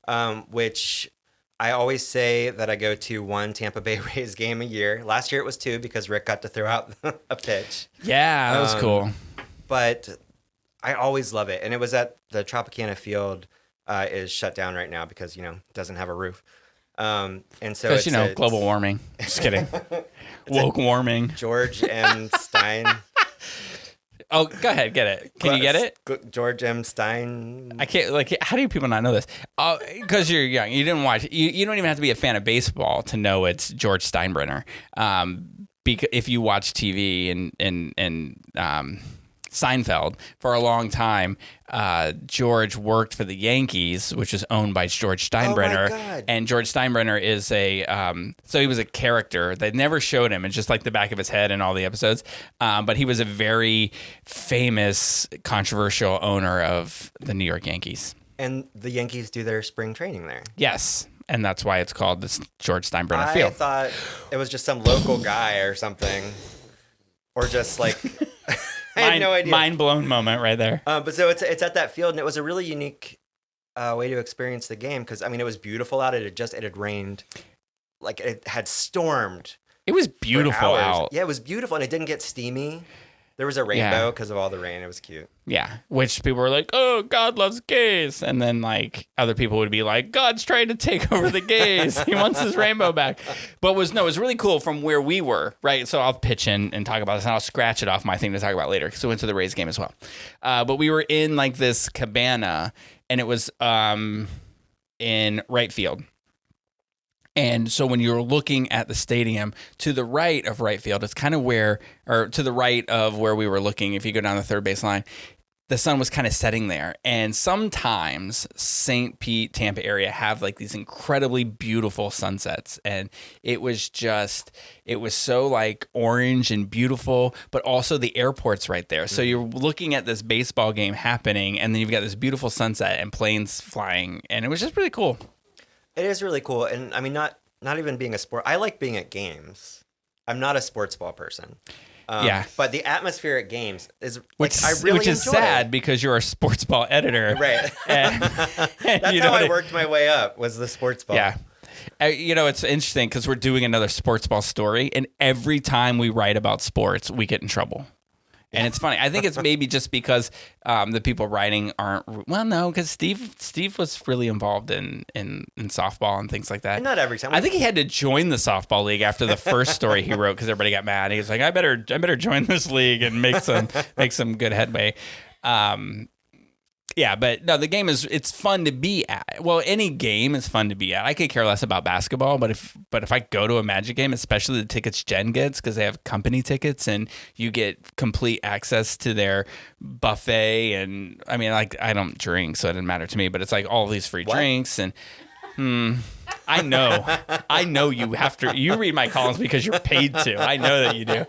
Which I always say that I go to one Tampa Bay Rays game a year. Last year it was 2 because Rick got to throw out a pitch. Yeah, that was cool. But I always love it. And it was at the Tropicana Field is shut down right now because, doesn't have a roof. And so because global warming. Just kidding. Woke warming. George M. Stein. Oh, go ahead, get it. Can you get it? George M. Stein. I can't. How do people not know this? Because you're young. You didn't watch. You don't even have to be a fan of baseball to know it's George Steinbrenner. Because if you watch TV and Seinfeld for a long time, George worked for the Yankees, which is owned by George Steinbrenner. Oh my God. And George Steinbrenner is so he was a character. They never showed him. It's just like the back of his head in all the episodes. But he was a very famous, controversial owner of the New York Yankees. And the Yankees do their spring training there. Yes. And that's why it's called the George Steinbrenner I Field. thought it was just some local guy or something. Or just like... I had no idea. Mind blown moment right there. But so it's at that field, and it was a really unique way to experience the game because it was beautiful out. It had rained, like it had stormed. It was beautiful out. Yeah, it was beautiful, and it didn't get steamy. There was a rainbow because of all the rain. It was cute. Yeah, which people were like, "Oh, God loves gays," and then like other people would be like, "God's trying to take over the gays. He wants his rainbow back." But it was really cool from where we were, right? So I'll pitch in and talk about this, and I'll scratch it off my thing to talk about later because we went to the Rays game as well. But we were in like this cabana, and it was in right field. And so when you're looking at the stadium, to the right of right field, it's kind of to the right of where we were looking, if you go down the third base line, the sun was kind of setting there. And sometimes St. Pete, Tampa area have like these incredibly beautiful sunsets. And it was so like orange and beautiful, but also the airport's right there. So you're looking at this baseball game happening, and then you've got this beautiful sunset and planes flying. And it was just really cool. It is really cool, and not even being a sport. I like being at games. I'm not a sports ball person. But the atmosphere at games is I really which is enjoy sad it. Because you're a sports ball editor, Right? That's how I worked my way up. Was the sports ball? Yeah. It's interesting because we're doing another sports ball story, and every time we write about sports, we get in trouble. And it's funny. I think it's maybe just because the people riding aren't. Well, no, because Steve was really involved in softball and things like that. And not every time. I think he had to join the softball league after the first story he wrote because everybody got mad. He was like, I better join this league and make some good headway. Yeah, but no, the game it's fun to be at. Well, any game is fun to be at. I could care less about basketball, but if I go to a Magic game, especially the tickets Jen gets, because they have company tickets and you get complete access to their buffet. And I mean, like, I don't drink, so it doesn't matter to me, but it's like all these free drinks and I know you have to. You read my columns because you're paid to. I know that you do.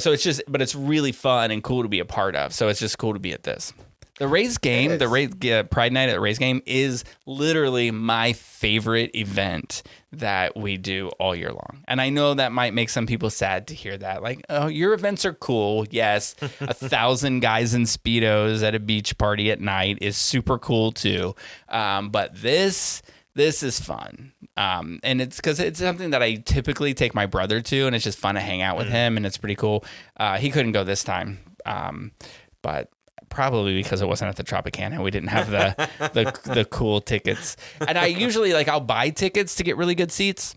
So it's just, but it's really fun and cool to be a part of. So it's just cool to be at this. The Rays game, the Rays Pride Night at the Rays game is literally my favorite event that we do all year long. And I know that might make some people sad to hear that. Like, oh, your events are cool. Yes, 1,000 guys in Speedos at a beach party at night is super cool too. But this is fun. And it's because it's something that I typically take my brother to, and it's just fun to hang out with him, and it's pretty cool. He couldn't go this time, but probably because it wasn't at the Tropicana. We didn't have the cool tickets. And I usually, I'll buy tickets to get really good seats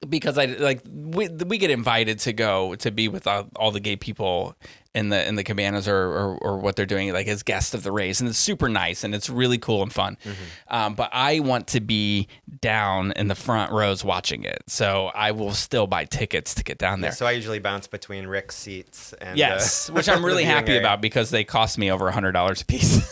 because we get invited to go to be with all the gay people in the cabanas or what they're doing, like as guests of the Rays, and it's super nice and it's really cool and fun. But I want to be down in the front rows watching it, so I will still buy tickets to get down there. So I usually bounce between Rick's seats and which I'm really happy about because they cost me over $100 a piece.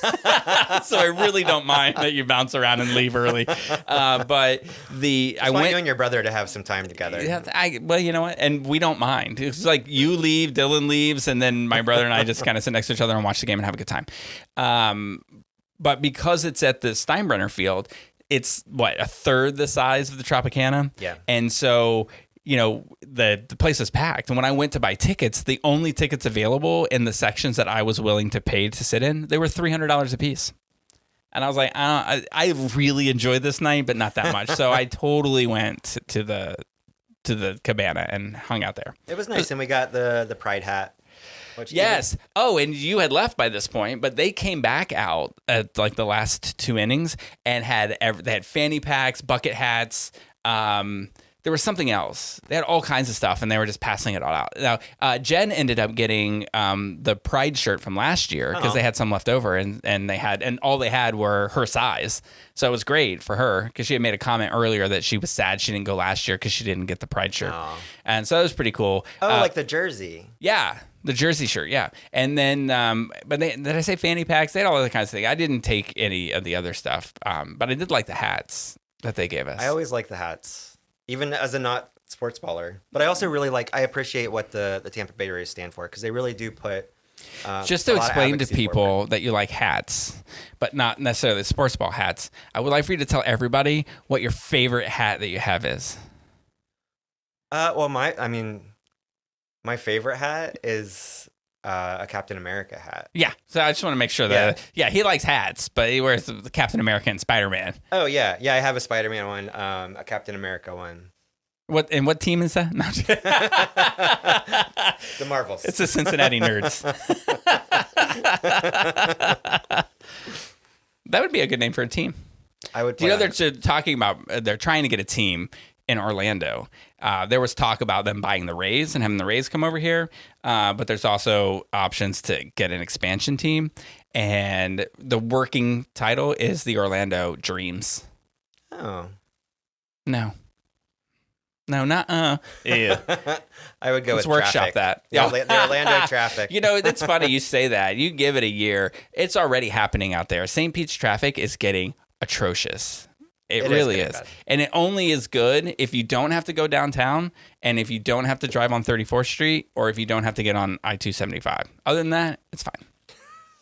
So I really don't mind that you bounce around and leave early. But I want you and your brother to have some time together. Yeah, well, you know what? And we don't mind. It's like you leave, Dylan leaves, and then my brother and I just kind of sit next to each other and watch the game and have a good time. But because it's at the Steinbrenner field, it's a third the size of the Tropicana. Yeah. And so, the place is packed. And when I went to buy tickets, the only tickets available in the sections that I was willing to pay to sit in, they were $300 a piece. And I was like, I really enjoyed this night, but not that much. So I totally went to the cabana and hung out there. It was nice. And we got the Pride hat. Yes. Oh, and you had left by this point, but they came back out at the last 2 innings and they had fanny packs, bucket hats. There was something else. They had all kinds of stuff, and they were just passing it all out. Now, Jen ended up getting the Pride shirt from last year because they had some left over, and all they had were her size. So it was great for her because she had made a comment earlier that she was sad she didn't go last year because she didn't get the Pride shirt. And so that was pretty cool. Oh, like the jersey. Yeah. The jersey shirt, yeah. And then, did I say fanny packs? They had all other kinds of things. I didn't take any of the other stuff, but I did like the hats that they gave us. I always like the hats, even as a not sports baller. But I also really I appreciate what the Tampa Bay Rays stand for because they really do put. Just to explain to people that you like hats, but not necessarily sports ball hats, I would like for you to tell everybody what your favorite hat that you have is. My favorite hat is a Captain America hat. Yeah, so I just want to make sure that he likes hats, but he wears the Captain America and Spider-Man. Oh yeah, I have a Spider-Man one, a Captain America one. What team is that? No, the Marvels. It's the Cincinnati Nerds. That would be a good name for a team. I would. They're talking about they're trying to get a team in Orlando. There was talk about them buying the Rays and having the Rays come over here, but there's also options to get an expansion team, and the working title is the Orlando Dreams. Oh. No, not Ew. I would go Let's with workshop traffic. that. The Orlando traffic. It's funny you say that. You give it a year, it's already happening out there. St. Pete's traffic is getting atrocious. It really is. And it only is good if you don't have to go downtown and if you don't have to drive on 34th Street or if you don't have to get on I-275. Other than that, it's fine.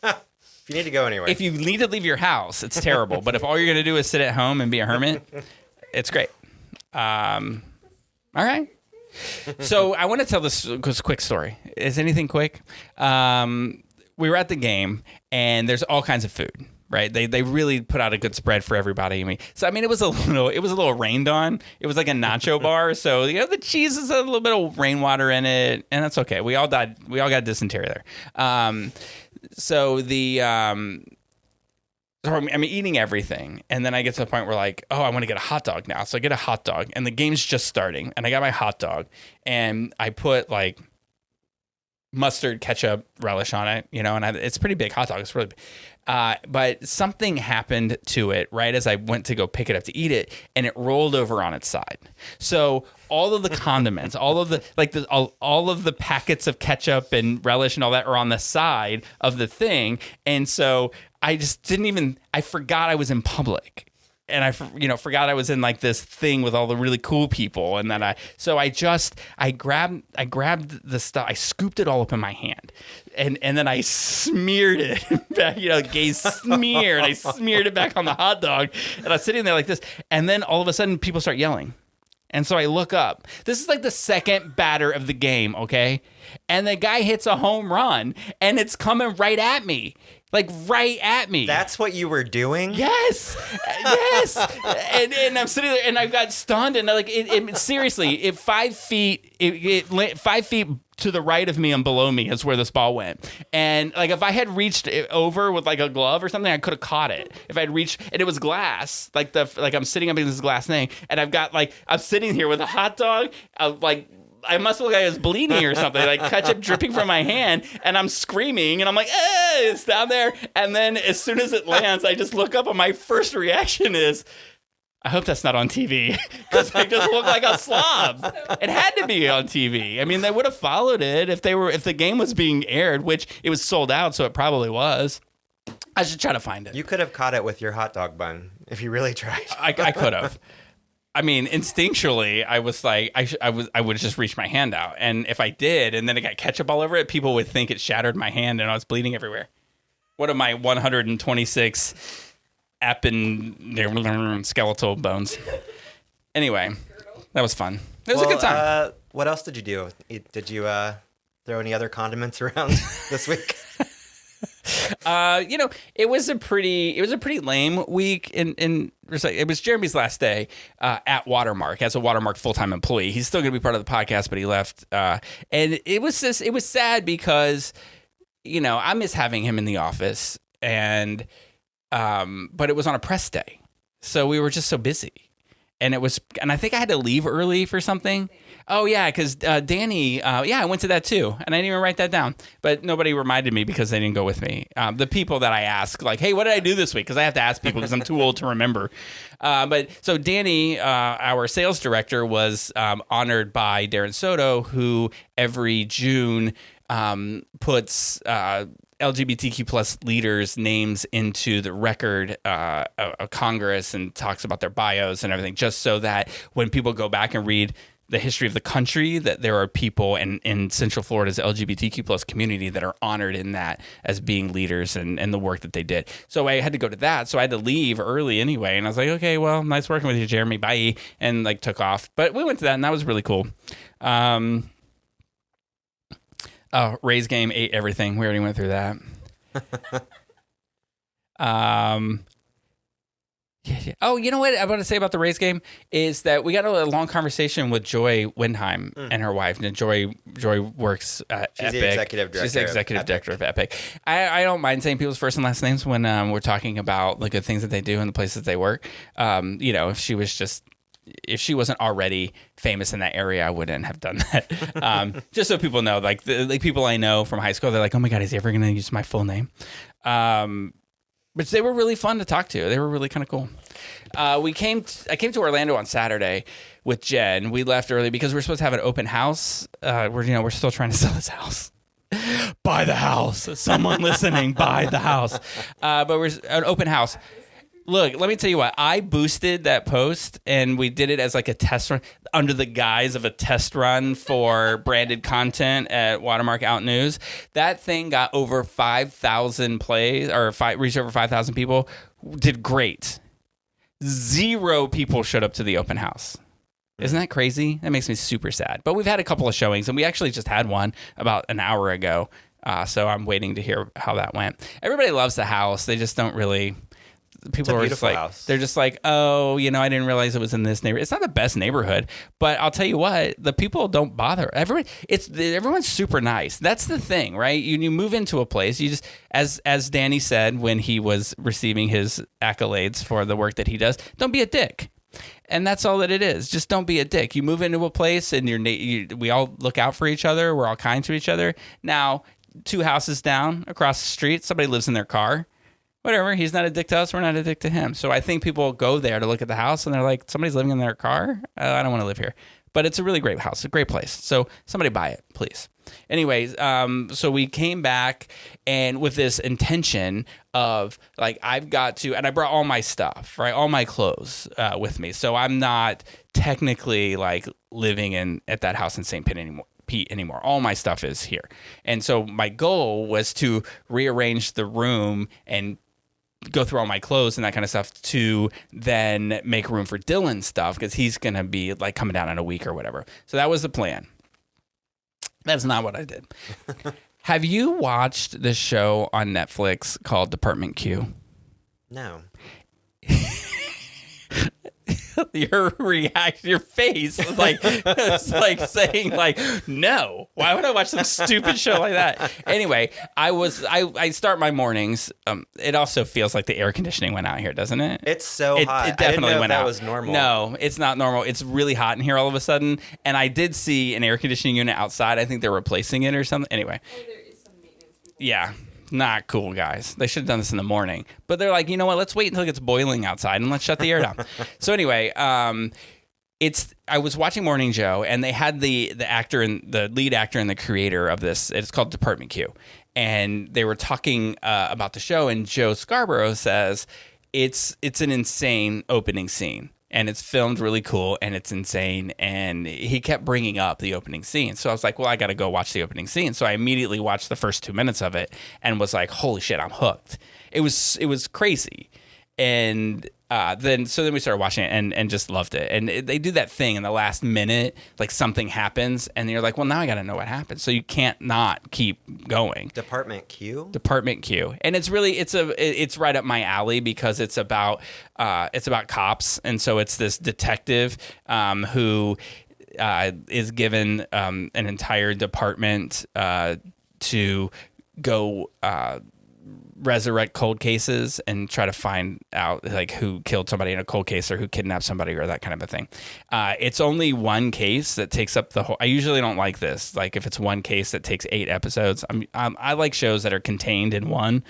If you need to go anywhere. If you need to leave your house, it's terrible. But if all you're going to do is sit at home and be a hermit, it's great. All right. So I want to tell this quick story. Is anything quick? We were at the game and there's all kinds of food. right? They really put out a good spread for everybody. I mean, it was a little rained on. It was like a nacho bar, so the cheese is a little bit of rainwater in it, and that's okay. We all died. We all got dysentery there. So I'm eating everything, and then I get to the point where like, oh, I want to get a hot dog now. So I get a hot dog, and the game's just starting, and I got my hot dog, and I put like mustard, ketchup, relish on it, and it's a pretty big hot dog. It's really big. But something happened to it right as I went to go pick it up to eat it, and it rolled over on its side. So all of the condiments, all of the packets of ketchup and relish and all that are on the side of the thing, and so I just I forgot I was in public. And I forgot I was in like this thing with all the really cool people, and then I grabbed the stuff, I scooped it all up in my hand, and then I smeared it back, gay smear, and I smeared it back on the hot dog, and I was sitting there like this, and then all of a sudden people start yelling, and so I look up. This is like the second batter of the game, okay, and the guy hits a home run, and it's coming right at me. Like right at me. That's what you were doing? Yes. And I'm sitting there and I got stunned, and like seriously, 5 feet 5 feet to the right of me and below me is where this ball went. And like if I had reached it over with like a glove or something, I could have caught it. If I'd reached, and it was glass, like I'm sitting up in this glass thing, and I'm sitting here with a hot dog, I must look like I was bleeding or something, like ketchup dripping from my hand, and I'm screaming, and I'm like, it's down there. And then as soon as it lands, I just look up, and my first reaction is, I hope that's not on TV, because I just look like a slob. It had to be on TV. I mean, they would have followed it if the game was being aired, which it was sold out, so it probably was. I should try to find it. You could have caught it with your hot dog bun if you really tried. I could have. I mean, instinctually, I was like, I would just reach my hand out, and if I did, and then it got ketchup all over it, people would think it shattered my hand, and I was bleeding everywhere. What are my 126 skeletal bones? Anyway, that was fun. It was a good time. What else did you do? Did you throw any other condiments around this week? It was a pretty lame week. It was Jeremy's last day at Watermark as a Watermark full-time employee. He's still going to be part of the podcast, but he left. And it was sad because, I miss having him in the office, and but it was on a press day, so we were just so busy, and I think I had to leave early for something. Oh, yeah, because Danny, I went to that too, and I didn't even write that down, but nobody reminded me because they didn't go with me. The people that I ask, like, hey, what did I do this week? Because I have to ask people because I'm too old to remember. But so Danny, our sales director, was honored by Darren Soto, who every June puts LGBTQ plus leaders' names into the record of Congress and talks about their bios and everything, just so that when people go back and read the history of the country, that there are people in Central Florida's LGBTQ plus community that are honored in that as being leaders and the work that they did. So I had to go to that. So I had to leave early anyway. And I was like, okay, well, nice working with you, Jeremy. Bye. And like took off. But we went to that, and that was really cool. Rays game, ate everything. We already went through that. Yeah. Oh, you know what I want to say about the Rays game is that we got a long conversation with Joy Windheim and her wife. And Joy works at She's Epic. the executive director. She's the executive director of Epic. I don't mind saying people's first and last names when we're talking about like the things that they do and the places they work. If she wasn't already famous in that area, I wouldn't have done that. Just so people know, like people I know from high school, they're like, oh my God, is he ever going to use my full name? But they were really fun to talk to. They were really kind of cool. I came to Orlando on Saturday with Jen. We left early because we're supposed to have an open house. We're still trying to sell this house. Buy the house. Someone listening, buy the house. But we're an open house. Look, let me tell you what. I boosted that post, and we did it as like a test run under the guise of a test run for branded content at Watermark Out News. That thing got over 5,000 plays, or reached over 5,000 people. Did great. 0 people showed up to the open house. Isn't that crazy? That makes me super sad. But we've had a couple of showings, and we actually just had one about an hour ago. So I'm waiting to hear how that went. Everybody loves the house. They just don't really. People are just like, house. they're just like, oh, I didn't realize it was in this neighborhood. It's not the best neighborhood, but I'll tell you what, the people don't bother. Everyone's super nice. That's the thing, right? You move into a place, you just, as Danny said when he was receiving his accolades for the work that he does, don't be a dick. And that's all that it is. Just don't be a dick. You move into a place and we all look out for each other. We're all kind to each other. Now, 2 houses down across the street, somebody lives in their car. Whatever, he's not a dick to us, we're not a dick to him. So I think people go there to look at the house and they're like, somebody's living in their car? I don't want to live here. But it's a really great house, a great place. So somebody buy it, please. Anyways, so we came back and with this intention of like, I've got to, and I brought all my stuff, right? All my clothes with me. So I'm not technically like living at that house in St. Pete anymore. All my stuff is here. And so my goal was to rearrange the room and go through all my clothes and that kind of stuff to then make room for Dylan's stuff because he's going to be like coming down in a week or whatever. So that was the plan. That's not what I did. Have you watched this show on Netflix called Department Q? No. Your reaction, your face, it's like saying like, no. Why would I watch some stupid show like that? Anyway, I start my mornings. It also feels like the air conditioning went out here, doesn't it? It's so hot. It definitely went out. That was normal. No, it's not normal. It's really hot in here all of a sudden. And I did see an air conditioning unit outside. I think they're replacing it or something. Anyway. Oh, there is some maintenance people. Yeah. Not cool, guys. They should have done this in the morning. But they're like, you know what? Let's wait until it gets boiling outside and let's shut the air down. So anyway, I was watching Morning Joe and they had the lead actor and the creator of this. It's called Department Q. And they were talking about the show and Joe Scarborough says it's an insane opening scene. And it's filmed really cool, and it's insane. And he kept bringing up the opening scene. So I was like, well, I got to go watch the opening scene. So I immediately watched the first 2 minutes of it and was like, holy shit, I'm hooked. It was crazy. And then we started watching it and just loved it. And they do that thing in the last minute, like something happens, and you're like, well, now I got to know what happened. So you can't not keep going. Department Q? Department Q. And it's right up my alley because it's about cops. And so it's this detective who is given an entire department to go resurrect cold cases and try to find out like who killed somebody in a cold case or who kidnapped somebody or that kind of a thing. It's only one case that takes up the whole. I usually don't like this. Like if it's one case that takes 8 episodes, I like shows that are contained in one.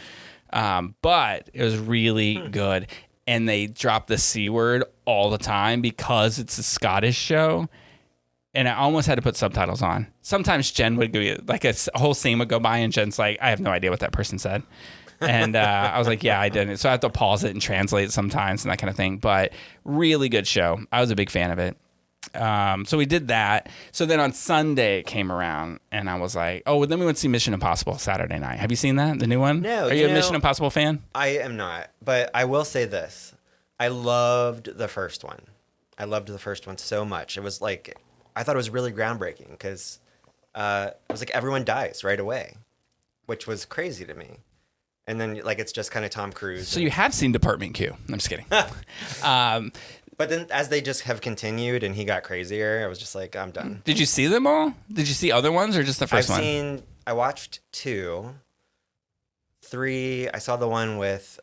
But it was really good, and they drop the C word all the time because it's a Scottish show. And I almost had to put subtitles on. Sometimes Jen would go, like a whole scene would go by and Jen's like, I have no idea what that person said. And I was like, yeah, I didn't. So I have to pause it and translate it sometimes and that kind of thing. But really good show. I was a big fan of it. So we did that. So then on Sunday it came around and I was like, oh, well, then we went to see Mission Impossible Saturday night. Have you seen that? The new one? No. Are you a Mission Impossible fan? I am not. But I will say this. I loved the first one. I loved the first one so much. It was like, I thought it was really groundbreaking because it was like everyone dies right away, which was crazy to me. And then like it's just kind of Tom Cruise. So you have seen Department Q. I'm just kidding. But then as they just have continued and he got crazier, I was just like, I'm done. Did you see them all? Did you see other ones or just the first one? I watched 2. 3, I saw the one with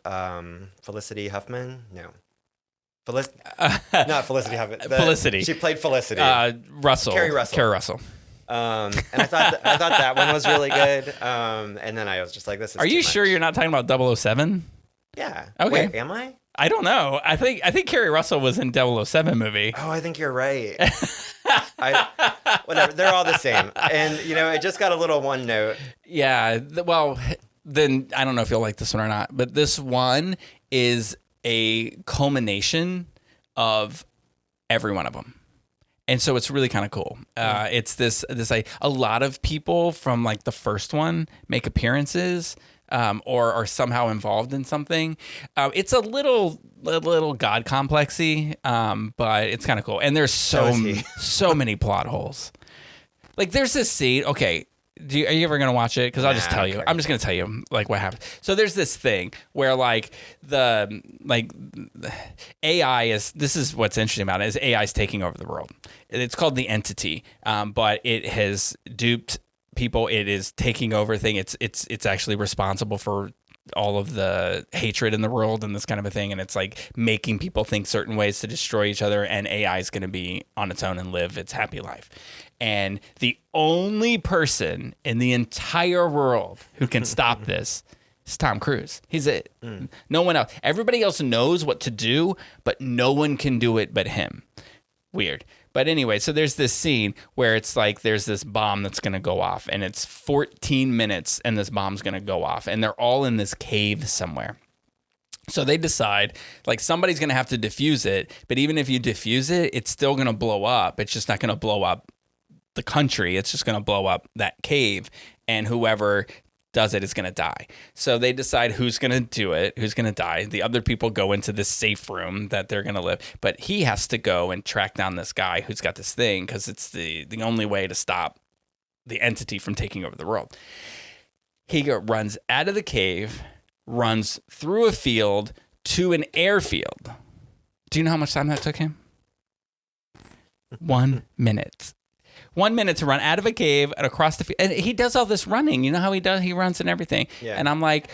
Felicity Huffman. No. Not Felicity Huffman. Felicity. She played Felicity. Russell. Carrie Russell. And I thought that one was really good. And then I was just like, this is Are you sure you're not talking about 007? Yeah. Okay. Wait, am I? I don't know. I think Carrie Russell was in 007 movie. Oh, I think you're right. Whatever. They're all the same. And, it just got a little one note. Yeah. Well, then I don't know if you'll like this one or not, but this one is a culmination of every one of them. And so it's really kind of cool. It's this like a lot of people from like the first one make appearances or are somehow involved in something. It's a little God complexy, but it's kind of cool. And there's so many plot holes. Like there's this scene. Okay, Are you ever gonna watch it? Because I'll just tell you. Okay. I'm just gonna tell you like what happened. So there's this thing where like the AI is. This is what's interesting about it is AI is taking over the world. It's called the Entity, but it has duped people. It is taking over things. It's actually responsible for all of the hatred in the world and this kind of a thing, and it's like making people think certain ways to destroy each other, and AI is going to be on its own and live its happy life. And the only person in the entire world who can stop this is Tom Cruise. He's it. No one else. Everybody else knows what to do, but no one can do it but him. Weird. But anyway, so there's this scene where it's like there's this bomb that's going to go off, and it's 14 minutes, and this bomb's going to go off, and they're all in this cave somewhere. So they decide, like, somebody's going to have to defuse it, but even if you defuse it, it's still going to blow up. It's just not going to blow up the country. It's just going to blow up that cave, and whoever does it is going to die. So they decide who's going to do it, who's going to die. The other people go into this safe room that they're going to live, but he has to go and track down this guy who's got this thing because it's the only way to stop the Entity from taking over the world. He runs out of the cave, runs through a field to an airfield. Do you know how much time that took him? 1 minute. 1 minute to run out of a cave and across the field. And he does all this running. You know how he does? He runs and everything. Yeah. And I'm like,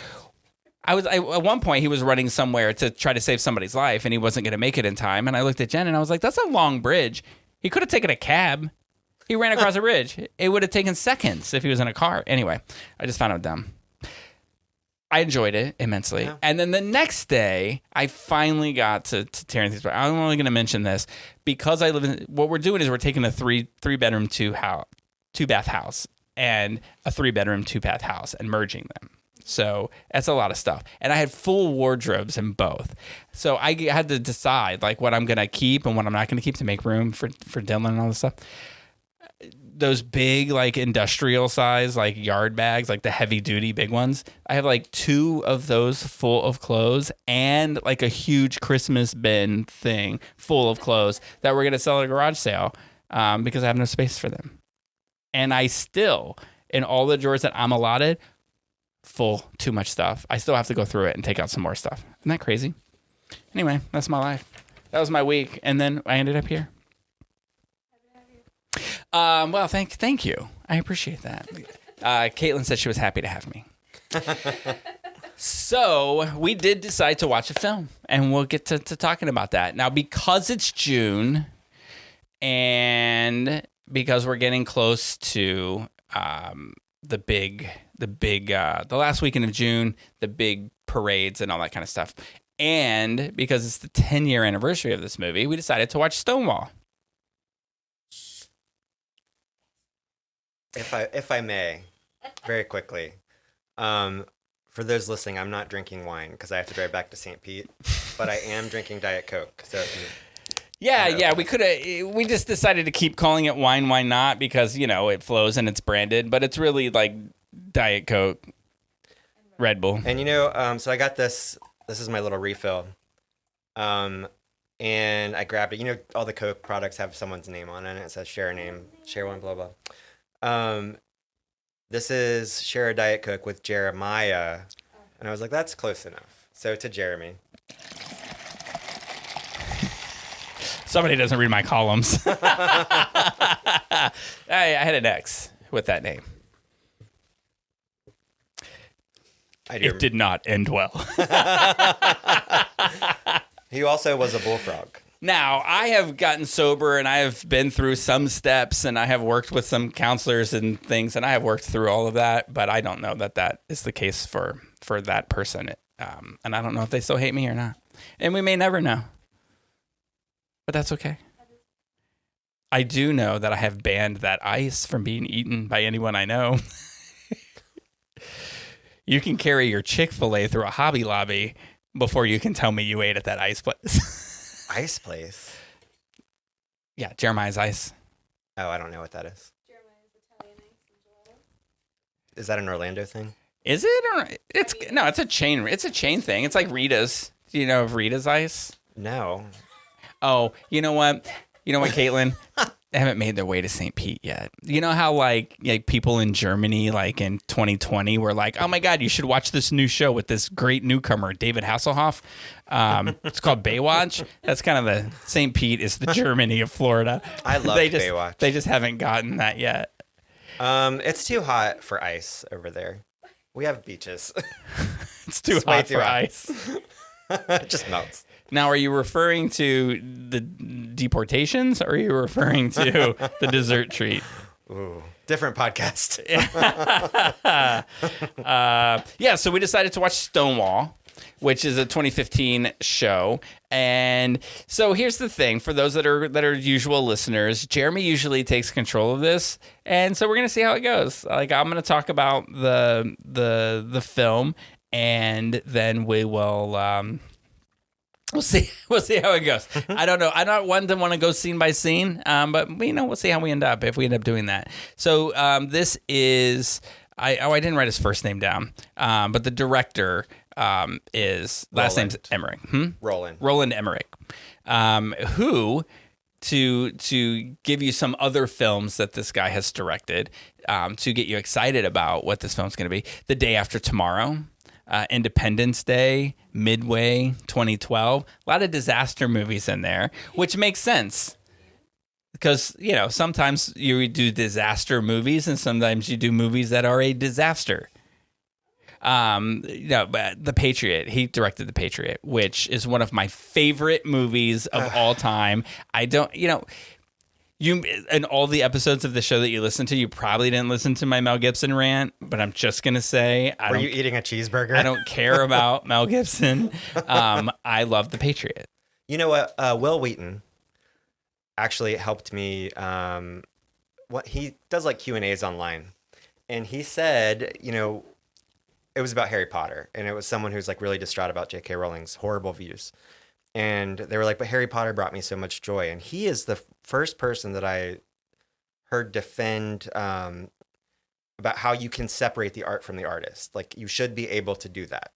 at one point he was running somewhere to try to save somebody's life and he wasn't going to make it in time. And I looked at Jen and I was like, that's a long bridge. He could have taken a cab. He ran across a bridge. It would have taken seconds if he was in a car. Anyway, I just found it dumb. I enjoyed it immensely. Yeah. And then the next day, I finally got to tearing things apart. I'm only going to mention this because I live in. What we're doing is we're taking a three bedroom, two bath house and a 3-bedroom, 2-bath house and merging them. So that's a lot of stuff. And I had full wardrobes in both. So I had to decide like what I'm going to keep and what I'm not going to keep to make room for Dylan and all this stuff. Those big, like industrial size, like yard bags, like the heavy duty big ones. I have like 2 of those full of clothes and like a huge Christmas bin thing full of clothes that we're going to sell at a garage sale because I have no space for them. And I still, in all the drawers that I'm allotted, too much stuff. I still have to go through it and take out some more stuff. Isn't that crazy? Anyway, that's my life. That was my week. And then I ended up here. Well, thank you. I appreciate that. Caitlin said she was happy to have me. So we did decide to watch a film, and we'll get to talking about that. Now, because it's June, and because we're getting close to the last weekend of June, the big parades and all that kind of stuff, and because it's the 10-year anniversary of this movie, we decided to watch Stonewall. If I may, very quickly, for those listening, I'm not drinking wine because I have to drive back to St. Pete, but I am drinking Diet Coke. So we just decided to keep calling it wine not because it flows and it's branded, but it's really like Diet Coke, Red Bull, and so I got this. This is my little refill, and I grabbed it. All the Coke products have someone's name on it. And it says share a name, share one, blah blah. This is share a Diet Coke with Jeremiah. And I was like, that's close enough. So to Jeremy. Somebody doesn't read my columns. I had an ex with that name. It did not end well. He also was a bullfrog. Now, I have gotten sober and I have been through some steps and I have worked with some counselors and things and I have worked through all of that, but I don't know that is the case for that person. And I don't know if they still hate me or not. And we may never know. But that's okay. I do know that I have banned that ice from being eaten by anyone I know. You can carry your Chick-fil-A through a Hobby Lobby before you can tell me you ate at that ice place. Ice place? Yeah, Jeremiah's Ice. Oh, I don't know what that is. Jeremiah's Italian Ice. Is that an Orlando thing? Is it? Or it's a chain. It's a chain thing. It's like Rita's. Do you know of Rita's Ice? No. Oh, you know what? Caitlin? haven't made their way to St. Pete yet. You know how like people in Germany, like in 2020, were like, "Oh my God, you should watch this new show with this great newcomer, David Hasselhoff." It's called Baywatch. That's kind of the St. Pete is the Germany of Florida. I love Baywatch. They just haven't gotten that yet. It's too hot for ice over there. We have beaches. It's too hot for ice. It just melts. Now, are you referring to the deportations, or are you referring to the dessert treat? Ooh, different podcast. Yeah, so we decided to watch Stonewall, which is a 2015 show. And so here's the thing. For those that are usual listeners, Jeremy usually takes control of this. And so we're going to see how it goes. Like, I'm going to talk about the film, and then we will... We'll see how it goes. I don't know. I'm not one to want to go scene by scene, but we'll see how we end up if we end up doing that. So this is I didn't write his first name down, but the director is last name's Emmerich. Roland Emmerich, who to give you some other films that this guy has directed to get you excited about what this film's going to be. The Day After Tomorrow. Independence Day, Midway, 2012. A lot of disaster movies in there, which makes sense because, sometimes you do disaster movies and sometimes you do movies that are a disaster. But The Patriot, he directed The Patriot, which is one of my favorite movies of all time. You in all the episodes of the show that you listen to, you probably didn't listen to my Mel Gibson rant, but I'm just gonna say, were you eating a cheeseburger? I don't care about Mel Gibson. I love The Patriot. You know what? Will Wheaton actually helped me. What he does, like Q&As online, and he said, it was about Harry Potter, and it was someone who's like really distraught about J.K. Rowling's horrible views. And they were like, but Harry Potter brought me so much joy. And he is the first person that I heard defend about how you can separate the art from the artist. Like, you should be able to do that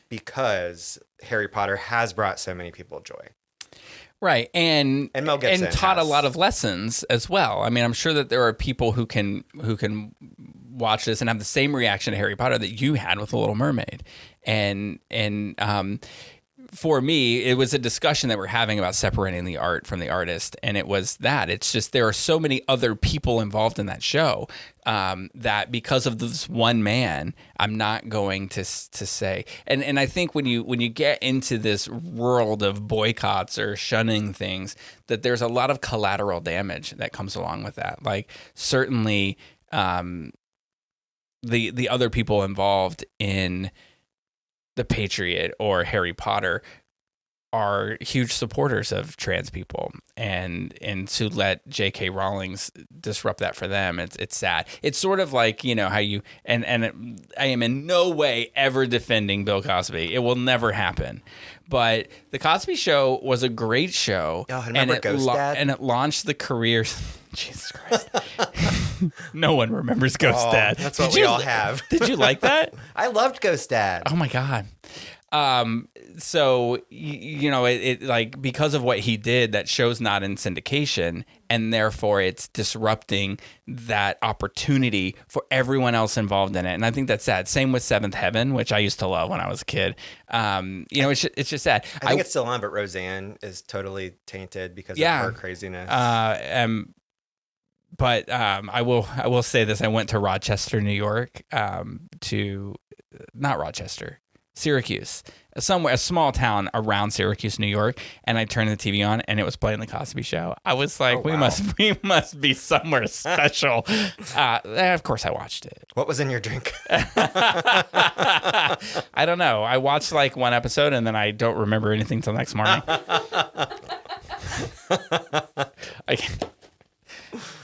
because Harry Potter has brought so many people joy. Right. And Mel Gibson taught a lot of lessons as well. I mean, I'm sure that there are people who can watch this and have the same reaction to Harry Potter that you had with The Little Mermaid. And for me, it was a discussion that we're having about separating the art from the artist. And it was that. It's just there are so many other people involved in that show that because of this one man, I'm not going to say. And I think when you get into this world of boycotts or shunning things, that there's a lot of collateral damage that comes along with that. Like, certainly the other people involved in The Patriot or Harry Potter are huge supporters of trans people, and to let J.K. Rowling's disrupt that for them, it's sad. It's sort of like, how you and I am in no way ever defending Bill Cosby. It will never happen. But The Cosby Show was a great show, and it launched the careers. Jesus Christ. No one remembers Ghost Dad. That's what we all have. Did you like that? I loved Ghost Dad. Oh my God. So, it like, because of what he did, that show's not in syndication, and therefore it's disrupting that opportunity for everyone else involved in it. And I think that's sad. Same with Seventh Heaven, which I used to love when I was a kid. It's just sad. I think it's still on, but Roseanne is totally tainted because of her craziness. But I will say this. I went to Rochester, New York, Syracuse, a small town around Syracuse, New York, and I turned the TV on and it was playing The Cosby Show. I was like, we must be somewhere special. Of course I watched it. What was in your drink? I don't know. I watched like one episode and then I don't remember anything till next morning.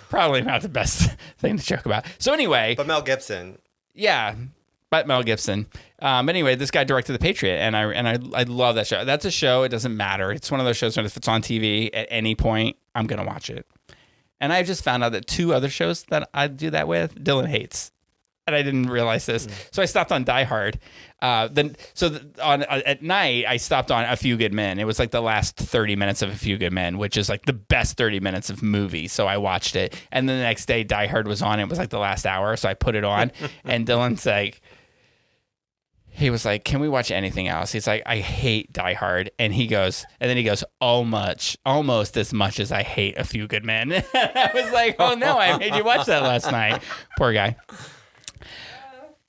Probably not the best thing to joke about. So anyway. But Mel Gibson. Yeah. But Mel Gibson. Anyway, this guy directed The Patriot, and I love that show. That's a show. It doesn't matter. It's one of those shows that if it's on TV at any point, I'm going to watch it. And I just found out that two other shows that I do that with, Dylan hates. and I didn't realize this. So I stopped on Die Hard. At night, I stopped on A Few Good Men. It was like the last 30 minutes of A Few Good Men, which is like the best 30 minutes of movie. So I watched it. And then the next day, Die Hard was on. It was like the last hour. So I put it on. And Dylan's like, he was like, can we watch anything else? He's like, I hate Die Hard. And he goes, almost as much as I hate A Few Good Men. I was like, oh no, I made you watch that last night. Poor guy.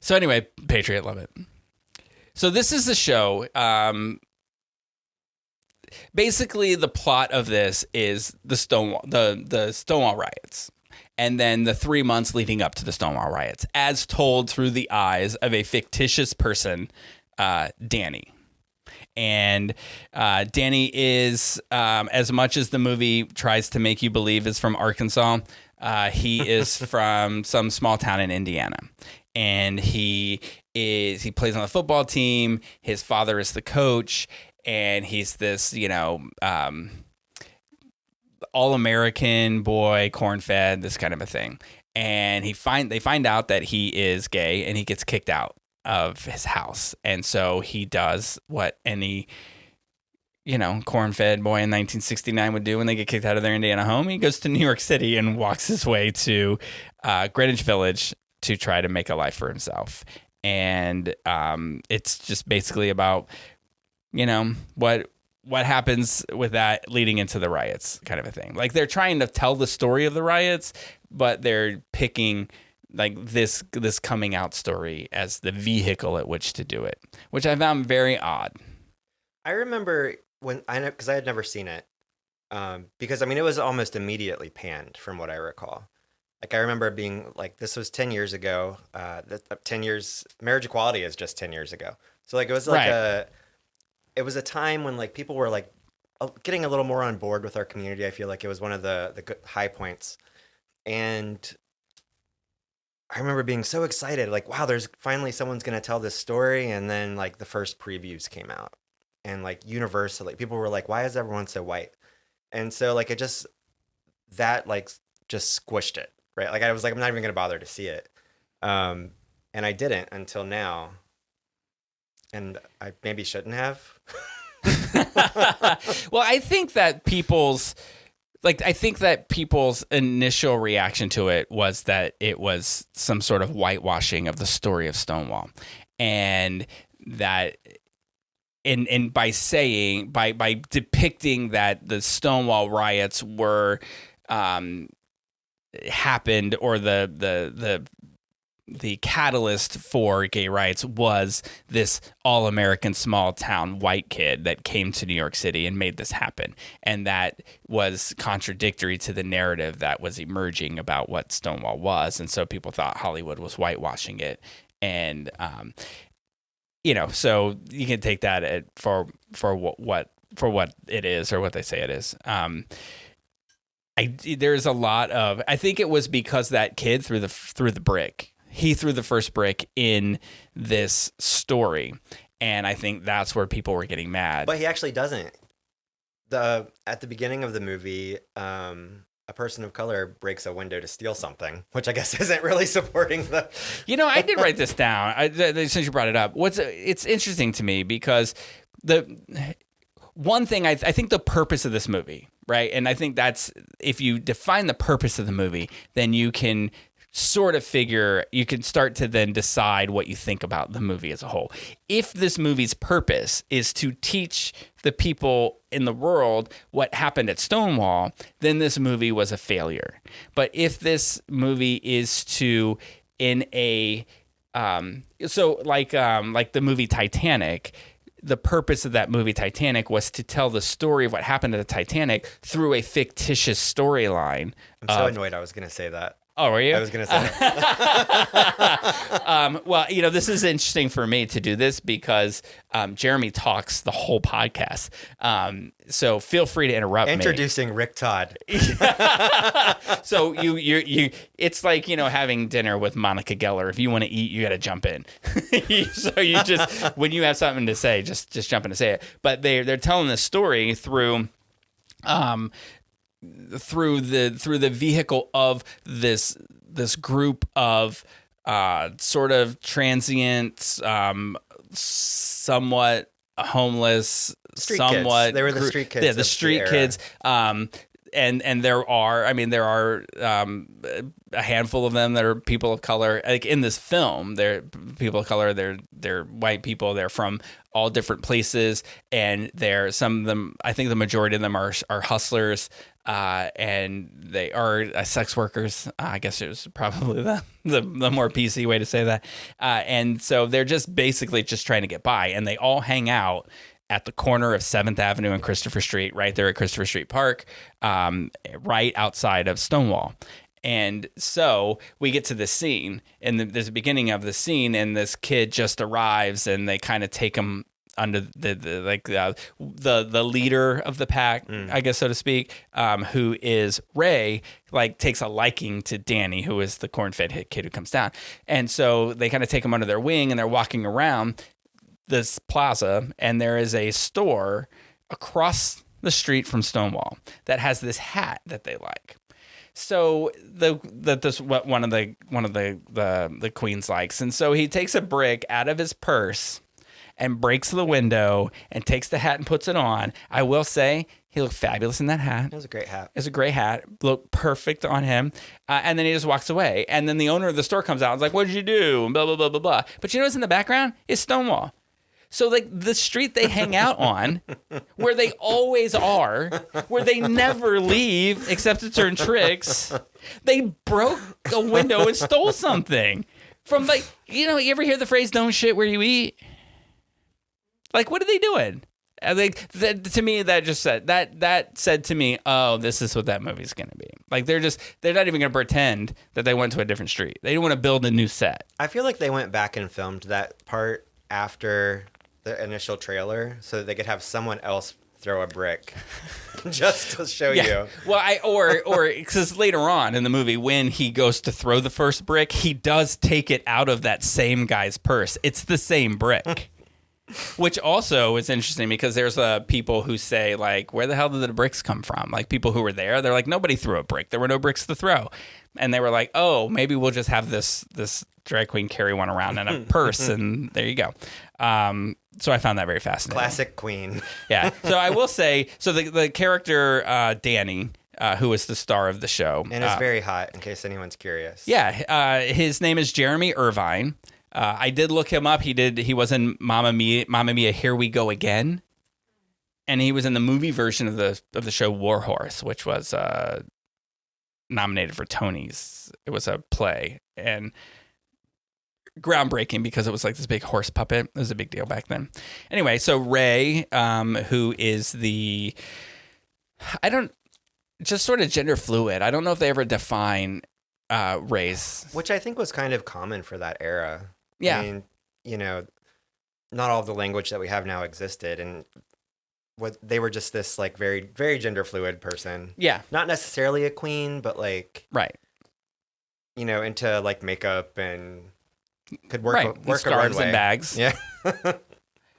So anyway, Patriot, love it. So this is the show. Basically, the plot of this is the Stonewall riots. And then the 3 months leading up to the Stonewall riots, as told through the eyes of a fictitious person, Danny. And Danny is, as much as the movie tries to make you believe, is from Arkansas, he is from some small town in Indiana. And he plays on the football team. His father is the coach, and he's this, all-American boy, corn-fed, this kind of a thing. And they find out that he is gay, and he gets kicked out of his house. And so he does what any, corn-fed boy in 1969 would do when they get kicked out of their Indiana home. He goes to New York City and walks his way to Greenwich Village to try to make a life for himself. And it's just basically about, what happens with that leading into the riots, kind of a thing. Like, they're trying to tell the story of the riots, but they're picking like this coming out story as the vehicle at which to do it, which I found very odd. I remember because I had never seen it, because it was almost immediately panned from what I recall. Like, I remember being like, this was 10 years ago. 10 years, marriage equality is just 10 years ago. So like, it was like it was a time when like people were like getting a little more on board with our community. I feel like it was one of the good high points. And I remember being so excited, like, wow, there's finally someone's going to tell this story. And then like the first previews came out, and like universally people were like, why is everyone so white? And so like, just squished it. Right. Like, I was like, I'm not even going to bother to see it. And I didn't until now. And I maybe shouldn't have. Well, I think that people's initial reaction to it was that it was some sort of whitewashing of the story of Stonewall. And that by depicting that the Stonewall riots were happened, or the catalyst for gay rights was this all-American small town white kid that came to New York City and made this happen. And that was contradictory to the narrative that was emerging about what Stonewall was. And so people thought Hollywood was whitewashing it. And, so you can take that for what it is, or what they say it is. There's a lot of, I think it was because that kid threw the brick. He threw the first brick in this story, and I think that's where people were getting mad. But he actually doesn't. At the beginning of the movie, a person of color breaks a window to steal something, which I guess isn't really supporting the. I did write this down since you brought it up. It's interesting to me because the one thing I think the purpose of this movie, right, and I think that's, if you define the purpose of the movie, then you can sort of you can start to then decide what you think about the movie as a whole. If this movie's purpose is to teach the people in the world what happened at Stonewall, then this movie was a failure. But if this movie is to, like the movie Titanic, the purpose of that movie Titanic was to tell the story of what happened at the Titanic through a fictitious storyline. I'm so annoyed I was going to say that. Oh, were you? I was going to say that. Well, this is interesting for me to do this because Jeremy talks the whole podcast. So feel free to interrupt me. Introducing Rick Todd. So you it's like, having dinner with Monica Geller. If you want to eat, you got to jump in. So you just, when you have something to say, just jump in to say it. But they're telling the story through the vehicle of this group of sort of transient, somewhat homeless, Street somewhat kids. They were the street kids. Yeah, the street kids. And there are a handful of them that are people of color. Like in this film, they're people of color. They're white people. They're from all different places, and some of them. I think the majority of them are hustlers, and they are sex workers. I guess it was probably the more PC way to say that. And so they're just basically just trying to get by, and they all hang out at the corner of 7th Avenue and Christopher Street, right there at Christopher Street Park, right outside of Stonewall. And so we get to this scene, and there's the beginning of the scene, and this kid just arrives, and they kind of take him under the leader of the pack, I guess, so to speak, who is Ray, like takes a liking to Danny, who is the corn-fed kid who comes down. And so they kind of take him under their wing, and they're walking around this plaza, and there is a store across the street from Stonewall that has this hat that they like. So one of the queens likes, and so he takes a brick out of his purse and breaks the window and takes the hat and puts it on. I will say he looked fabulous in that hat. It was a great hat. It's a great hat. Looked perfect on him. And then he just walks away. And then the owner of the store comes out and is like, "What did you do?" And blah, blah, blah, blah, blah. But you know what's in the background? It's Stonewall. So, like, the street they hang out on, where they always are, where they never leave except to turn tricks, they broke a window and stole something from, like, you ever hear the phrase, "don't shit where you eat"? Like, what are they doing? To me, that said to me, oh, this is what that movie's going to be. Like, they're not even going to pretend that they went to a different street. They don't want to build a new set. I feel like they went back and filmed that part after the initial trailer so that they could have someone else throw a brick just to show you. Well, or because later on in the movie, when he goes to throw the first brick, he does take it out of that same guy's purse. It's the same brick. Which also is interesting because there's people who say, like, where the hell did the bricks come from? Like, people who were there, they're like, nobody threw a brick. There were no bricks to throw. And they were like, oh, maybe we'll just have this drag queen carry one around in a purse, and there you go. So I found that very fascinating. Classic queen. Yeah. So I will say, so the character Danny, who is the star of the show. And is very hot, in case anyone's curious. Yeah. His name is Jeremy Irvine. I did look him up. He was in Mamma Mia, Here We Go Again, and he was in the movie version of the show War Horse, which was nominated for Tonys. It was a play and groundbreaking because it was like this big horse puppet. It was a big deal back then. Anyway, so Ray, who is just sort of gender fluid. I don't know if they ever define race, which I think was kind of common for that era. Yeah. I mean, not all of the language that we have now existed, and they were just this like very, very gender fluid person. Yeah. Not necessarily a queen, but like, right. Into like makeup and could work a scarves runway. And bags. Yeah.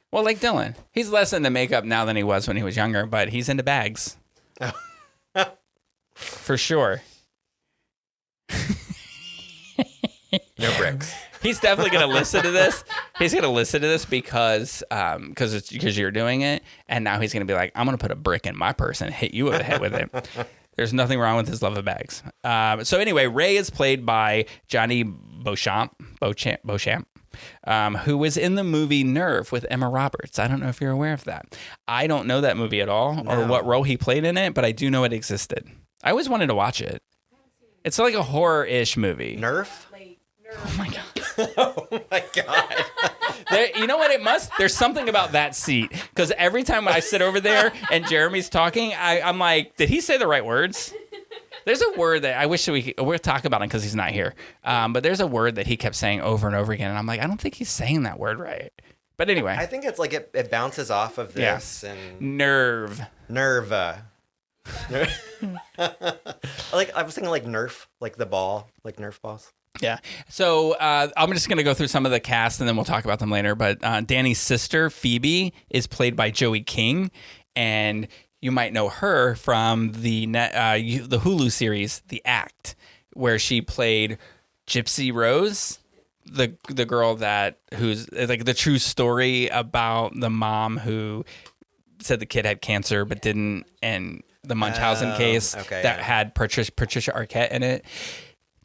Well, like Dylan, he's less into makeup now than he was when he was younger, but he's into bags. For sure. No bricks. He's definitely going to listen to this. He's going to listen to this because you're doing it, and now he's going to be like, I'm going to put a brick in my purse and hit you over the head with it. There's nothing wrong with his love of bags. So anyway, Ray is played by Johnny Beauchamp, who was in the movie Nerve with Emma Roberts. I don't know if you're aware of that. I don't know that movie at all or what role he played in it, but I do know it existed. I always wanted to watch it. It's like a horror-ish movie. Nerf? Oh my god! Oh my god! You know what? There's something about that seat because every time I sit over there and Jeremy's talking, I'm like, did he say the right words? There's a word that I wish we'll talk about him because he's not here. But there's a word that he kept saying over and over again, and I'm like, I don't think he's saying that word right. But anyway, I think it's like it bounces off of this and nerve. I was thinking like Nerf, like the ball, like Nerf balls. Yeah. So I'm just going to go through some of the cast and then we'll talk about them later. But Danny's sister, Phoebe, is played by Joey King. And you might know her from the Hulu series, The Act, where she played Gypsy Rose. the girl who's like the true story about the mom who said the kid had cancer but didn't, and the Munchausen case had Patricia Arquette in it.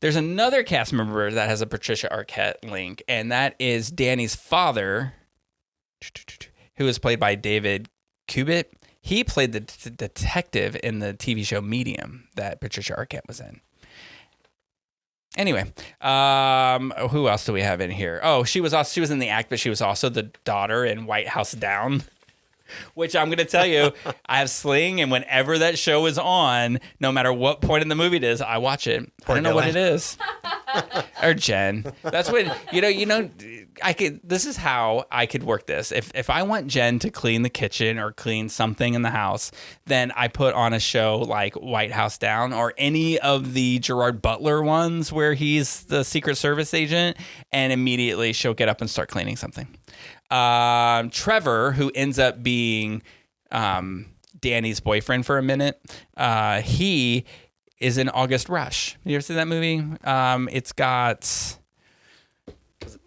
There's another cast member that has a Patricia Arquette link, and that is Danny's father, who is played by David Kubit. He played the detective in the TV show Medium that Patricia Arquette was in. Anyway, who else do we have in here? Oh, she was in the act, but she was also the daughter in White House Down, which I'm going to tell you, I have Sling, and whenever that show is on, no matter what point in the movie it is, I watch it. I don't know what it is. Or Jen. That's what, this is how I could work this. If I want Jen to clean the kitchen or clean something in the house, then I put on a show like White House Down or any of the Gerard Butler ones where he's the Secret Service agent, and immediately she'll get up and start cleaning something. Trevor, who ends up being Danny's boyfriend for a minute, he is in August Rush. You ever seen that movie? It's got...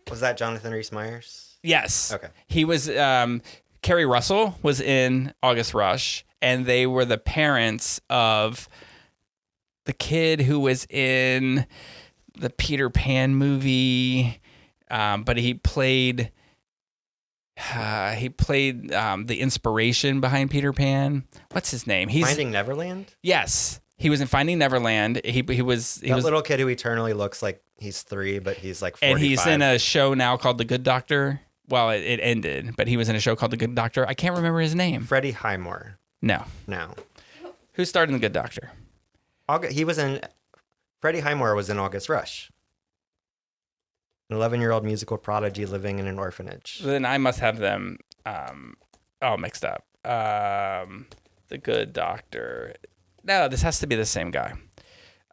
Was that Jonathan Rhys-Meyers? Yes. Okay. He was... Kerry Russell was in August Rush, and they were the parents of the kid who was in the Peter Pan movie, but he played... the inspiration behind Peter Pan. What's his name? He's Finding Neverland? Yes. He was in Finding Neverland. He was little kid who eternally looks like he's 3, but he's like 45. And he's in a show now called The Good Doctor. Well, it ended, but he was in a show called The Good Doctor. I can't remember his name. Freddie Highmore. No. Who starred in The Good Doctor? Freddie Highmore was in August Rush. An 11-year-old musical prodigy living in an orphanage. Then I must have them all mixed up. The Good Doctor. No, this has to be the same guy.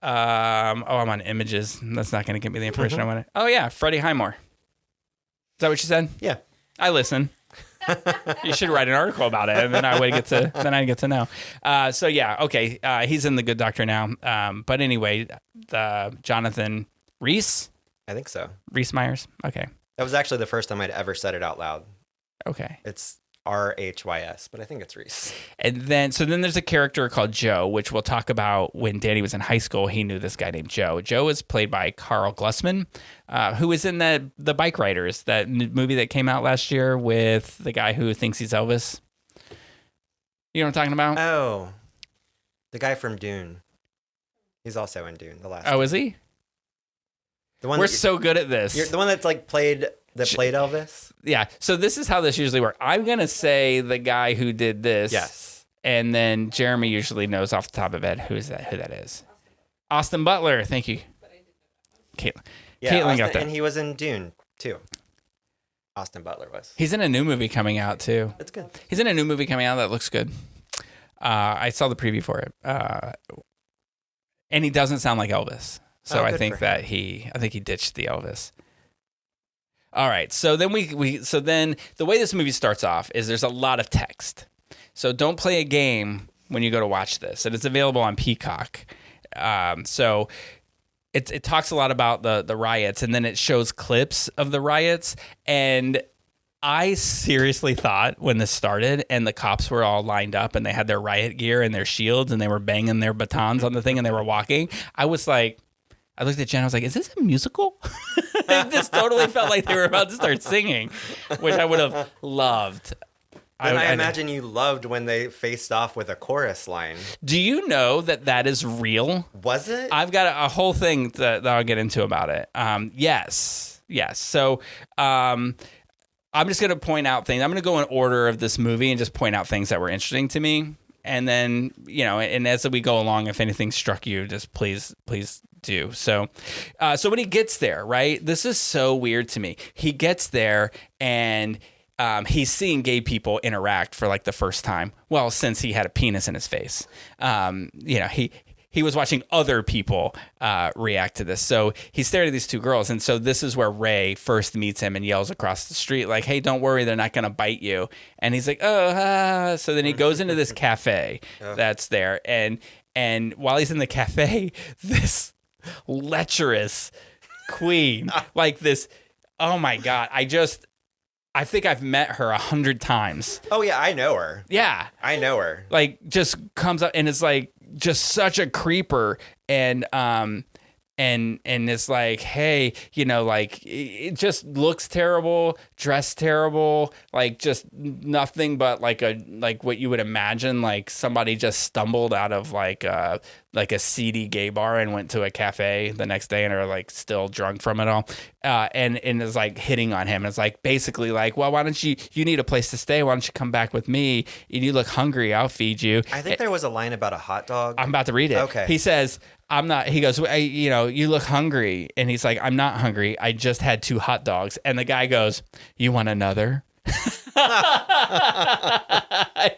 I'm on Images. That's not going to give me the impression I want to. Oh, yeah, Freddie Highmore. Is that what you said? Yeah. I listen. You should write an article about it, and then I get to know. So yeah, okay. He's in The Good Doctor now. But anyway, the Jonathan Rhys. I think so. Rhys-Meyers. Okay. That was actually the first time I'd ever said it out loud. Okay. It's RHYS, but I think it's Reese. And then there's a character called Joe, which we'll talk about. When Danny was in high school, he knew this guy named Joe. Joe is played by Carl Glussman, who was in the Bike Riders, that movie that came out last year with the guy who thinks he's Elvis. You know what I'm talking about? Oh, the guy from Dune. He's also in Dune, the last Oh, one. is he? The one We're so good at this. You're the one that's like played Elvis? Yeah. So this is how this usually works. I'm going to say the guy who did this. Yes. And then Jeremy usually knows off the top of it who that is. Austin Butler. Thank you. Caitlin. Yeah, Caitlin Austin, got that. and he was in Dune, too. Austin Butler was. He's in a new movie coming out, too. It's good. He's in a new movie coming out that looks good. I saw the preview for it. And he doesn't sound like Elvis. So I think he ditched the Elvis. All right. So then then the way this movie starts off is there's a lot of text. So don't play a game when you go to watch this. And it's available on Peacock. So it talks a lot about the riots, and then it shows clips of the riots. And I seriously thought when this started and the cops were all lined up and they had their riot gear and their shields and they were banging their batons on the thing and they were walking, I looked at Jen, I was like, is this a musical? It just totally felt like they were about to start singing, which I would have loved. I imagine you loved when they faced off with a chorus line. Do you know that is real? Was it? I've got a whole thing that I'll get into about it. Yes. So I'm just going to point out things. I'm going to go in order of this movie and just point out things that were interesting to me. And then, and as we go along, if anything struck you, just please do. So when he gets there, right? This is so weird to me. He gets there and he's seeing gay people interact for like the first time. Well, since he had a penis in his face, he was watching other people react to this. So he's staring at these two girls. And so this is where Ray first meets him and yells across the street, like, hey, don't worry, they're not going to bite you. And he's like, So then he goes into this cafe that's there. And while he's in the cafe, this lecherous queen, like this Oh my God. I think I've met her 100 times. Oh yeah, I know her. Yeah. I know her. Like just comes up and is like just such a creeper. And it's like, hey, you know, like it just looks terrible, dressed terrible, like just nothing but like what you would imagine, like somebody just stumbled out of like a seedy gay bar and went to a cafe the next day and are like still drunk from it all, and is like hitting on him. And it's like basically like, well, why don't you need a place to stay? Why don't you come back with me? And you look hungry, I'll feed you. I think there was a line about a hot dog. I'm about to read it. Okay. He says, I'm not, he goes, you look hungry. And he's like, I'm not hungry. I just had 2 hot dogs. And the guy goes, you want another? It's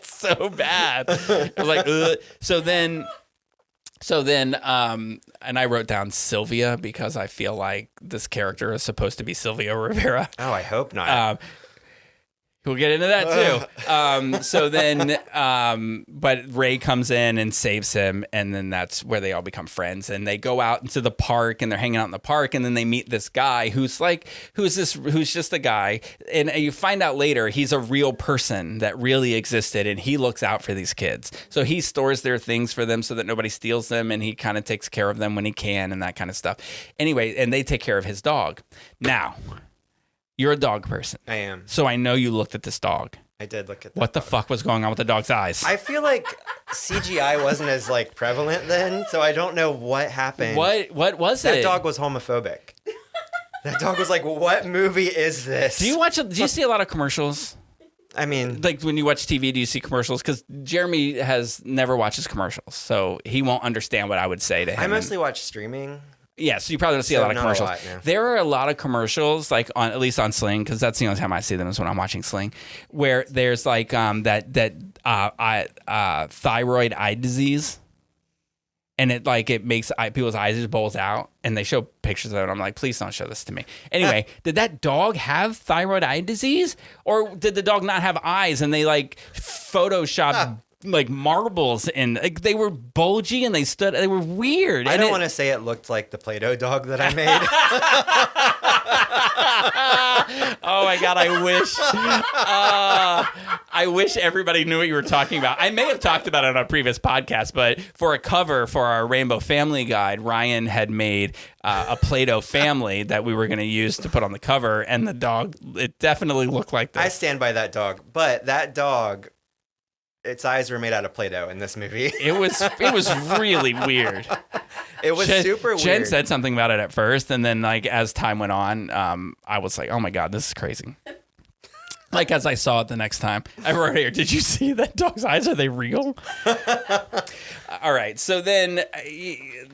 so bad. I was like, ugh. So then, and I wrote down Sylvia because I feel like this character is supposed to be Sylvia Rivera. Oh, I hope not. We'll get into that too. So then, but Ray comes in and saves him, and then that's where they all become friends. And they go out into the park, and they're hanging out in the park, and then they meet this guy who's just a guy, and you find out later he's a real person that really existed, and he looks out for these kids. So he stores their things for them so that nobody steals them, and he kind of takes care of them when he can, and that kind of stuff. Anyway, and they take care of his dog. Now, you're a dog person. I am. So I know you looked at this dog. I did look at that. What the fuck was going on with the dog's eyes? I feel like CGI wasn't as like prevalent then, so I don't know what happened. What was it? That dog was homophobic. That dog was like, what movie is this? Do you see a lot of commercials? I mean, Like when you watch TV, do you see commercials? Because Jeremy has never watches commercials, so he won't understand what I would say to him. I mostly watch streaming. Yeah, so you probably don't see a lot of not a commercials. lot, no. There are a lot of commercials, like at least on Sling, because that's the only time I see them is when I'm watching Sling, where there's like thyroid eye disease, and it makes people's eyes just bulge out, and they show pictures of it. And I'm like, please don't show this to me. Anyway, did that dog have thyroid eye disease, or did the dog not have eyes and they like photoshopped like marbles and like they were bulgy and they were weird. I don't want to say it looked like the Play-Doh dog that I made. Oh my God, I wish everybody knew what you were talking about. I may have talked about it on a previous podcast, but for a cover for our Rainbow Family Guide, Ryan had made a Play-Doh family that we were going to use to put on the cover, and the dog, it definitely looked like this. I stand by that dog, but that dog, its eyes were made out of Play-Doh in this movie. It was really weird. It was super weird. Jen said something about it at first, and then like as time went on, I was like, "Oh my God, this is crazy." Like as I saw it the next time, I wrote here, "Did you see that dog's eyes? Are they real?" All right, so then I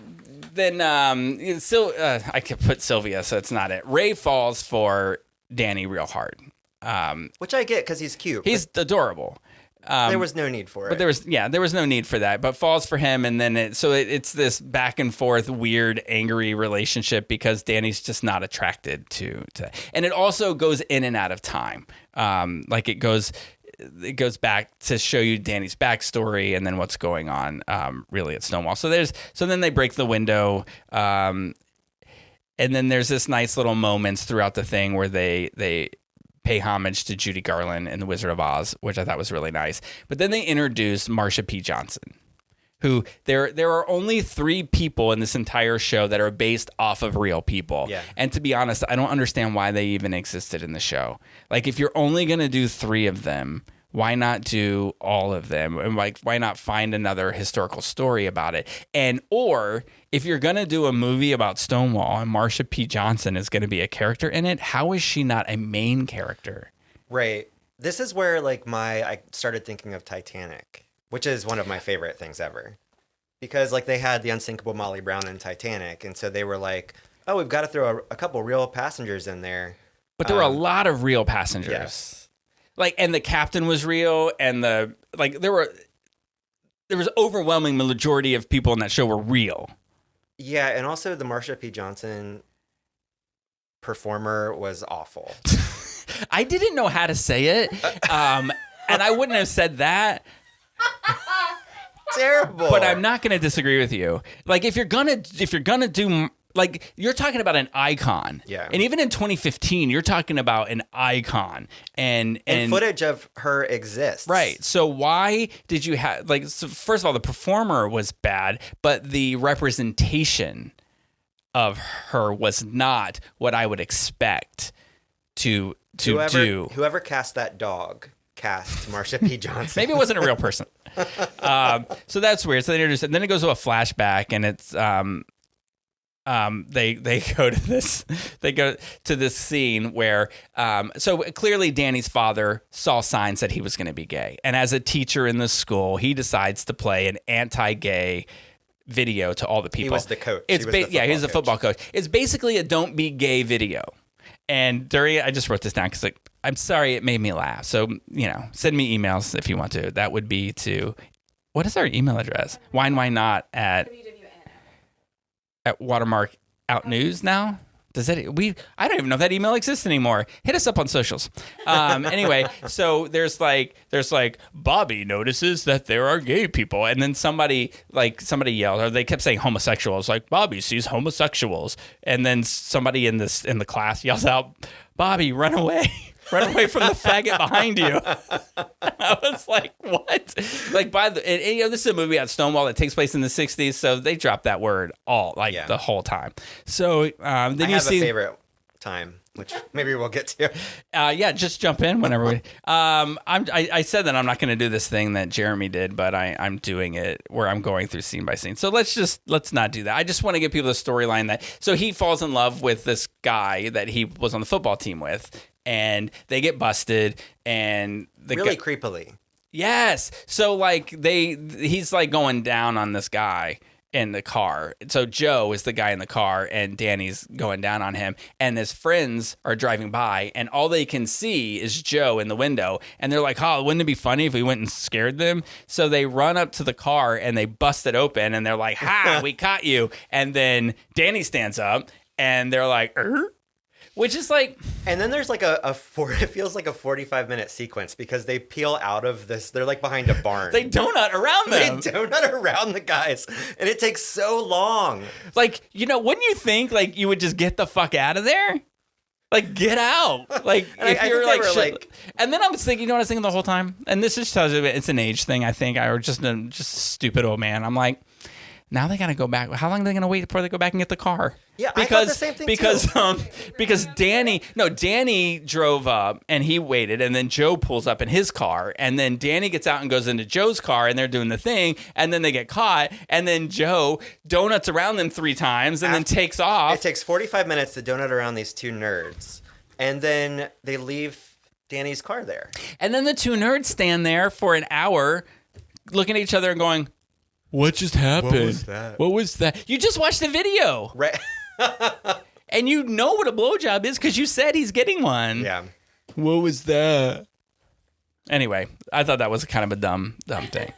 could put Sylvia, so it's not it. Ray falls for Danny real hard, which I get because he's cute. He's adorable. There was no need for it. But there was no need for that. But falls for him, and then it's this back and forth, weird, angry relationship because Danny's just not attracted to. And it also goes in and out of time. Like it goes back to show you Danny's backstory and then what's going on really at Stonewall. So then they break the window, and then there's this nice little moments throughout the thing where they pay homage to Judy Garland in The Wizard of Oz, which I thought was really nice. But then they introduced Marsha P. Johnson, who there are only 3 people in this entire show that are based off of real people. Yeah. And to be honest, I don't understand why they even existed in the show. Like, if you're only going to do 3 of them, why not do all of them? And like, why not find another historical story about it? And or if you're gonna do a movie about Stonewall and Marsha P. Johnson is gonna be a character in it, how is she not a main character? Right. This is where like I started thinking of Titanic, which is one of my favorite things ever, because like they had the unsinkable Molly Brown in Titanic, and so they were like, oh, we've got to throw a couple real passengers in there. But there were a lot of real passengers. Yes. Like, and the captain was real, and there was overwhelming majority of people in that show were real. Yeah, and also the Marsha P. Johnson performer was awful. I didn't know how to say it, and I wouldn't have said that. Terrible. But I'm not going to disagree with you. Like, if you're gonna do Like, you're talking about an icon. Yeah. And even in 2015, you're talking about an icon. And footage of her exists. Right. So why did you have, like, so first of all, the performer was bad, but the representation of her was not what I would expect to do. Whoever cast that dog cast Marsha P. Johnson. Maybe it wasn't a real person. So that's weird. So they introduced, and then it goes to a flashback, and it's they go to this scene where so clearly Danny's father saw signs that he was going to be gay, and as a teacher in the school, he decides to play an anti-gay video to all the people. He was the coach. He's a football coach. It's basically a "Don't Be Gay" video. And I just wrote this down because I'm sorry, it made me laugh. So, send me emails if you want to. That would be to, what is our email address? WineWineNot at Watermark Out News now? I don't even know if that email exists anymore. Hit us up on socials. Anyway, so there's like Bobby notices that there are gay people, and then somebody yelled, or they kept saying homosexuals, like Bobby sees homosexuals, and then somebody in the class yells out, Bobby, run away. Run away from the faggot behind you. I was like, what? Like, this is a movie at Stonewall that takes place in the 60s, so they dropped that word the whole time. So then I have a favorite time, which maybe we'll get to. Just jump in whenever we. I said that I'm not going to do this thing that Jeremy did, but I'm doing it where I'm going through scene by scene. So let's not do that. I just want to give people the storyline that. So he falls in love with this guy that he was on the football team with. And they get busted, and really creepily. Yes. So he's like going down on this guy in the car. So Joe is the guy in the car, and Danny's going down on him. And his friends are driving by, and all they can see is Joe in the window. And they're like, "Oh, wouldn't it be funny if we went and scared them?" So they run up to the car and they bust it open, and they're like, "Ha, we caught you!" And then Danny stands up, and they're like, Which is like, and then there's like it feels like a 45-minute sequence because they peel out of this. They're like behind a barn. They donut around them. They donut around the guys, and it takes so long. Like, wouldn't you think like you would just get the fuck out of there? Like, get out. Like, if you're like, and then I was thinking, what I was thinking the whole time, and this just tells you it's an age thing. I think I was just a stupid old man. I'm like, now they got to go back. How long are they going to wait before they go back and get the car? Yeah, I thought the same thing because Danny drove up and he waited, and then Joe pulls up in his car, and then Danny gets out and goes into Joe's car, and they're doing the thing, and then they get caught, and then Joe donuts around them 3 times and then takes off. It takes 45 minutes to donut around these 2 nerds, and then they leave Danny's car there. And then the 2 nerds stand there for an hour looking at each other and going, what just happened? What was that? You just watched the video. Right. And you know what a blowjob is because you said he's getting one. Yeah. What was that? Anyway, I thought that was kind of a dumb thing.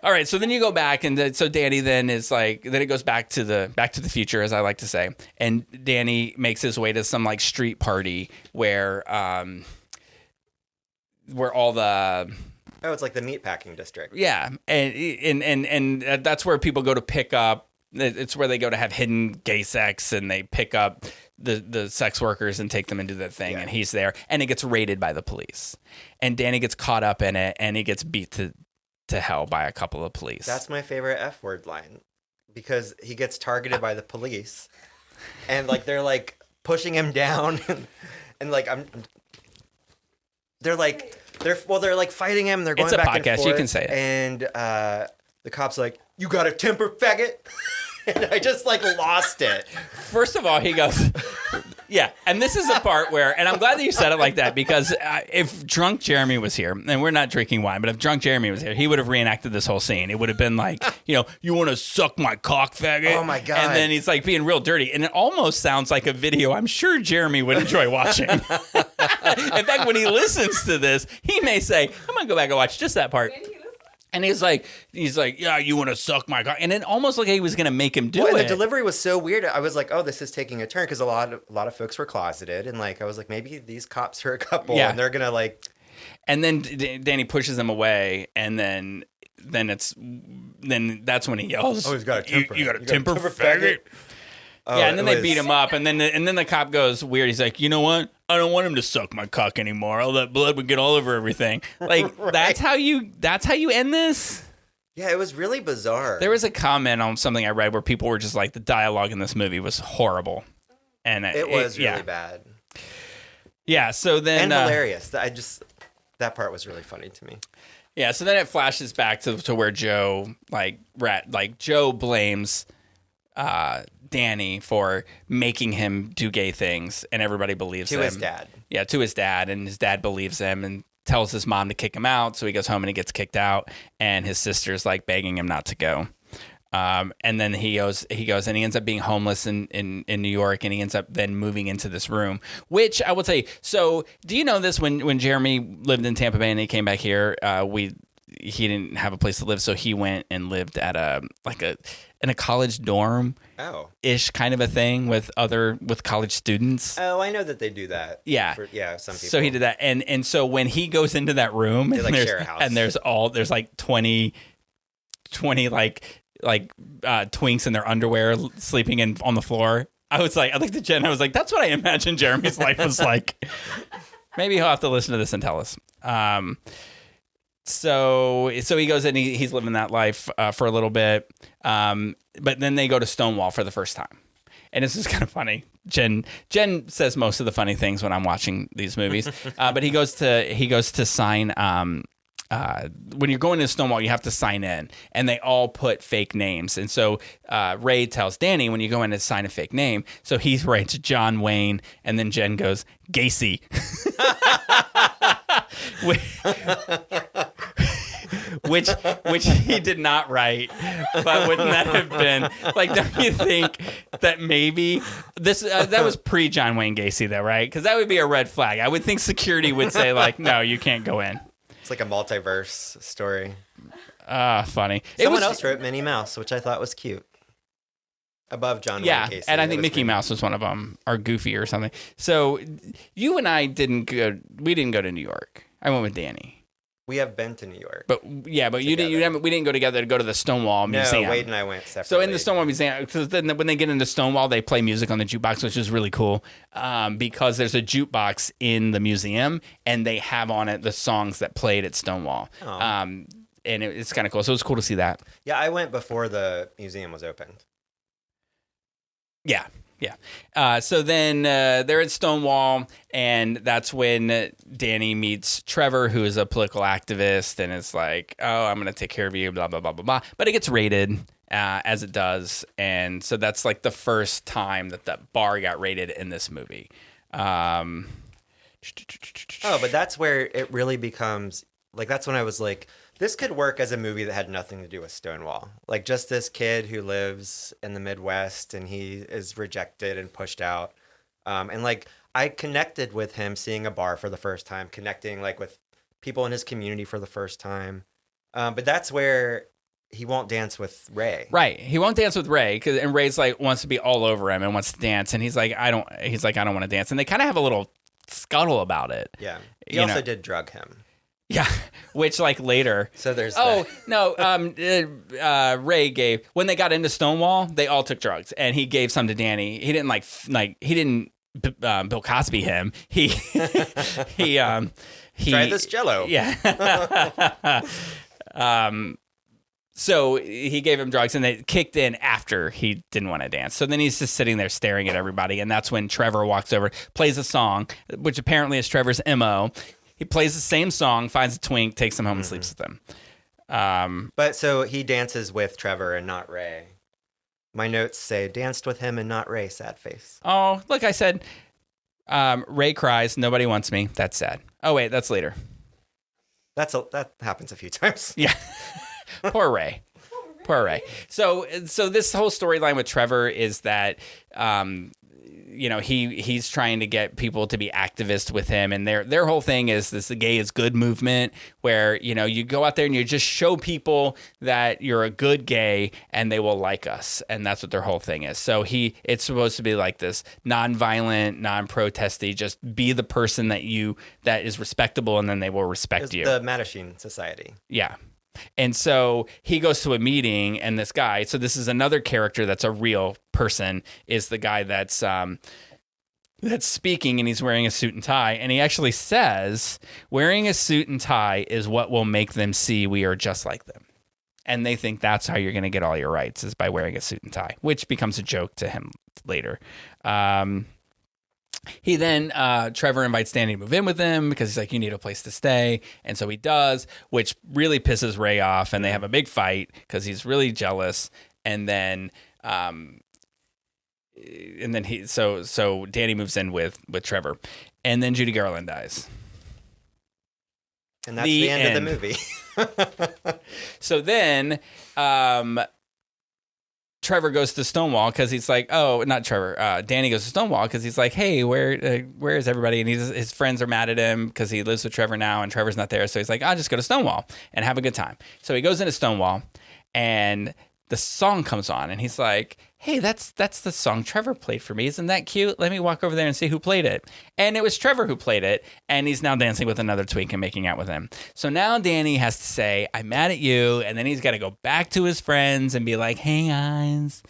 All right, so then you go back, and so Danny then is like, then it goes back to the future, as I like to say, and Danny makes his way to some like street party where all the it's like the meatpacking district. Yeah, and that's where people go to pick up. It's where they go to have hidden gay sex, and they pick up the sex workers and take them into the thing, and he's there, and it gets raided by the police, and Danny gets caught up in it, and he gets beat to hell by a couple of police. That's my favorite F word line, because he gets targeted by the police, and like they're like pushing him down, and like they're like fighting him. They're going it's a back podcast. and forth, you can say it. And the cop's like, "You got a temper, faggot." And I just like lost it. First of all, he goes, yeah. And this is the part where, and I'm glad that you said it like that, because if drunk Jeremy was here, and we're not drinking wine, but if drunk Jeremy was here, he would have reenacted this whole scene. It would have been like, you want to suck my cock, faggot? Oh my God. And then he's like being real dirty. And it almost sounds like a video I'm sure Jeremy would enjoy watching. In fact, when he listens to this, he may say, I'm going to go back and watch just that part. And he's like, yeah, you want to suck my cock? And it almost like he was going to make him do it. And the delivery was so weird. I was like, oh, this is taking a turn, because a lot of folks were closeted, and like I was like, maybe these cops are a couple, and they're gonna like. And then Danny pushes him away, and then that's when he yells, "Oh, he's got a temper! You got a temper, faggot!" Oh, yeah, and then it they beat was- him up, and then the cop goes weird. He's like, you know what? I don't want him to suck my cock anymore. All that blood would get all over everything. Like Right. that's how you end this. Yeah, it was really bizarre. There was a comment on something I read where people were just like, the dialogue in this movie was horrible, and it was really bad Yeah. So then and hilarious. That part was really funny to me. Yeah, so then it flashes back to where Joe Joe blames Danny for making him do gay things, and everybody believes him. To his dad. Yeah, to his dad, and his dad believes him and tells his mom to kick him out. So he goes home and he gets kicked out, and his sister's like begging him not to go. And then he goes and he ends up being homeless in New York, and he ends up then moving into this room, which I would say. So do you know this? When Jeremy lived in Tampa Bay and he came back here, he didn't have a place to live, so he went and lived at in a college dorm ish kind of a thing with college students. Oh, I know that they do that. Yeah. Some people. So he did that, and so when he goes into that room, They, and like, there's, share a house. and there's like 20 twinks in their underwear sleeping on the floor. I looked at Jen. I was like, that's what I imagine Jeremy's life was like. Maybe he'll have to listen to this and tell us. So he goes in. He's living that life for a little bit. But then they go to Stonewall for the first time, and this is kind of funny. Jen says most of the funny things when I'm watching these movies. But he goes to sign. When you're going to Stonewall, you have to sign in, and they all put fake names. And so Ray tells Danny, when you go in to sign a fake name, so he writes John Wayne, and then Jen goes Gacy, which he did not write. But wouldn't that have been like? Don't you think that maybe this that was pre John Wayne Gacy though, right? Because that would be a red flag. I would think security would say like, no, you can't go in. It's like a multiverse story. Funny. Someone else wrote Minnie Mouse, which I thought was cute. Above John Wayne Gacy. And I think Mickey Mouse was one of them, or Goofy or something. So you and I didn't go to New York. I went with Danny. We have been to New York. But you didn't. We didn't go together to go to the Stonewall Museum. No, Wade and I went separately. So in the Stonewall Museum, because then when they get into Stonewall, they play music on the jukebox, which is really cool. Because there's a jukebox in the museum, and they have on it the songs that played at Stonewall. Oh. And it's kind of cool. So it's cool to see that. Yeah, I went before the museum was opened. Yeah. So then they're at Stonewall, and that's when Danny meets Trevor, who is a political activist, and is like, oh, I'm going to take care of you, blah, blah, blah, blah, blah. But it gets raided, as it does. And so that's like the first time that the bar got raided in this movie. Oh, but that's where it really becomes, like, that's when I was like, this could work as a movie that had nothing to do with Stonewall. Like, just this kid who lives in the Midwest, and he is rejected and pushed out. And, like, I connected with him seeing a bar for the first time, connecting, like, with people in his community for the first time. But that's where he won't dance with Ray. Right. He won't dance with Ray, and Ray's like, wants to be all over him and wants to dance. And he's like, I don't want to dance. And they kind of have a little scuttle about it. Yeah. He also did drug him. Yeah, which like later. So there's that. No. Ray gave, when they got into Stonewall, they all took drugs, and he gave some to Danny. He didn't he didn't Bill Cosby him. He try this Jello. Yeah. So he gave him drugs, and they kicked in after he didn't want to dance. So then he's just sitting there staring at everybody, and that's when Trevor walks over, plays a song, which apparently is Trevor's MO. He plays the same song, finds a twink, takes him home, and sleeps with them. But so he dances with Trevor and not Ray. My notes say danced with him and not Ray. Sad face. Oh, look, I said Ray cries. Nobody wants me. That's sad. Oh wait, that's later. That happens a few times. Yeah. Poor Ray. Poor Ray. So this whole storyline with Trevor is that he's trying to get people to be activists with him, and their whole thing is the gay is good movement, where you go out there and you just show people that you're a good gay and they will like us, and that's what their whole thing is. So it's supposed to be like this non-violent, non-protesty, just be the person that is respectable, and then they will respect you. The Mattachine Society. Yeah. And so he goes to a meeting, and this guy, so this is another character that's a real person, is the guy that's speaking, and he's wearing a suit and tie. And he actually says, wearing a suit and tie is what will make them see we are just like them. And they think that's how you're going to get all your rights, is by wearing a suit and tie, which becomes a joke to him later. He then, Trevor invites Danny to move in with him because he's like, you need a place to stay. And so he does, which really pisses Ray off. And they have a big fight because he's really jealous. And then so Danny moves in with Trevor. And then Judy Garland dies. And that's the end of the movie. So then Trevor goes to Stonewall because he's like, oh, not Trevor. Danny goes to Stonewall because he's like, hey, where is everybody? And his friends are mad at him because he lives with Trevor now and Trevor's not there. So he's like, I'll just go to Stonewall and have a good time. So he goes into Stonewall and the song comes on and he's like, hey, that's the song Trevor played for me. Isn't that cute? Let me walk over there and see who played it. And it was Trevor who played it. And he's now dancing with another twink and making out with him. So now Danny has to say, I'm mad at you. And then he's got to go back to his friends and be like, hey, guys,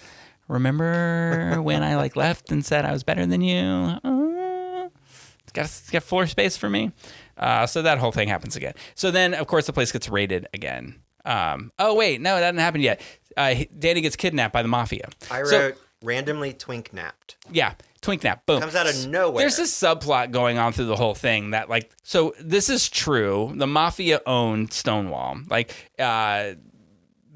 remember when I left and said I was better than you? It's got floor space for me. So that whole thing happens again. So then, of course, the place gets raided again. Oh, wait, no, that hadn't happened yet. Danny gets kidnapped by the mafia. I wrote randomly twink napped. Yeah, twink nap. Boom. Comes out of nowhere. There's this subplot going on through the whole thing that so this is true. The mafia owned Stonewall. That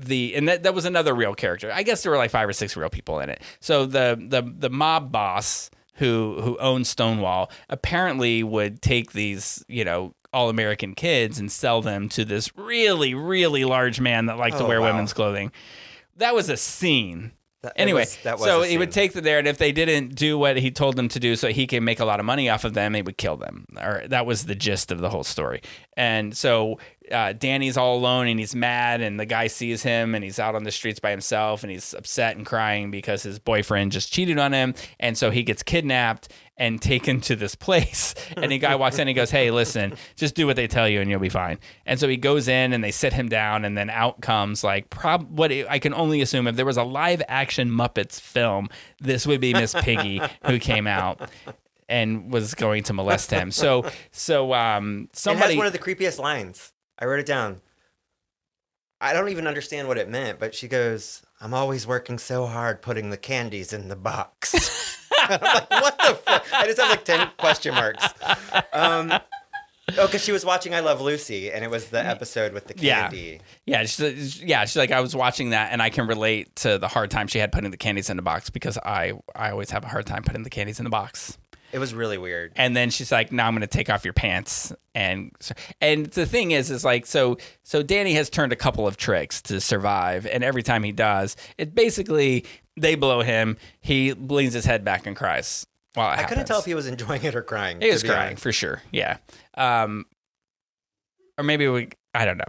was another real character. I guess there were 5 or 6 real people in it. So the mob boss who owned Stonewall apparently would take these, all-American kids and sell them to this really, really large man that liked to wear women's clothing. That was a scene. He would take them there, and if they didn't do what he told them to do so he can make a lot of money off of them, he would kill them. Or that was the gist of the whole story. And so Danny's all alone, and he's mad, and the guy sees him, and he's out on the streets by himself, and he's upset and crying because his boyfriend just cheated on him. And so he gets kidnapped and taken to this place. And the guy walks in and he goes, hey, listen, just do what they tell you and you'll be fine. And so he goes in and they sit him down, and then out comes what I can only assume, if there was a live action Muppets film, this would be Miss Piggy who came out and was going to molest him. So somebody. It has one of the creepiest lines. I wrote it down. I don't even understand what it meant, but she goes, I'm always working so hard putting the candies in the box. I'm like, what the fuck? I just have 10 question marks. Because she was watching I Love Lucy, and it was the episode with the candy. Yeah, she's like, I was watching that, and I can relate to the hard time she had putting the candies in the box because I always have a hard time putting the candies in the box. It was really weird. And then she's like, now I'm going to take off your pants. And the thing is so Danny has turned a couple of tricks to survive. And every time he does, it basically, they blow him. He leans his head back and cries while it happens. I couldn't tell if he was enjoying it or crying. He was crying, for sure. Yeah. Or maybe I don't know.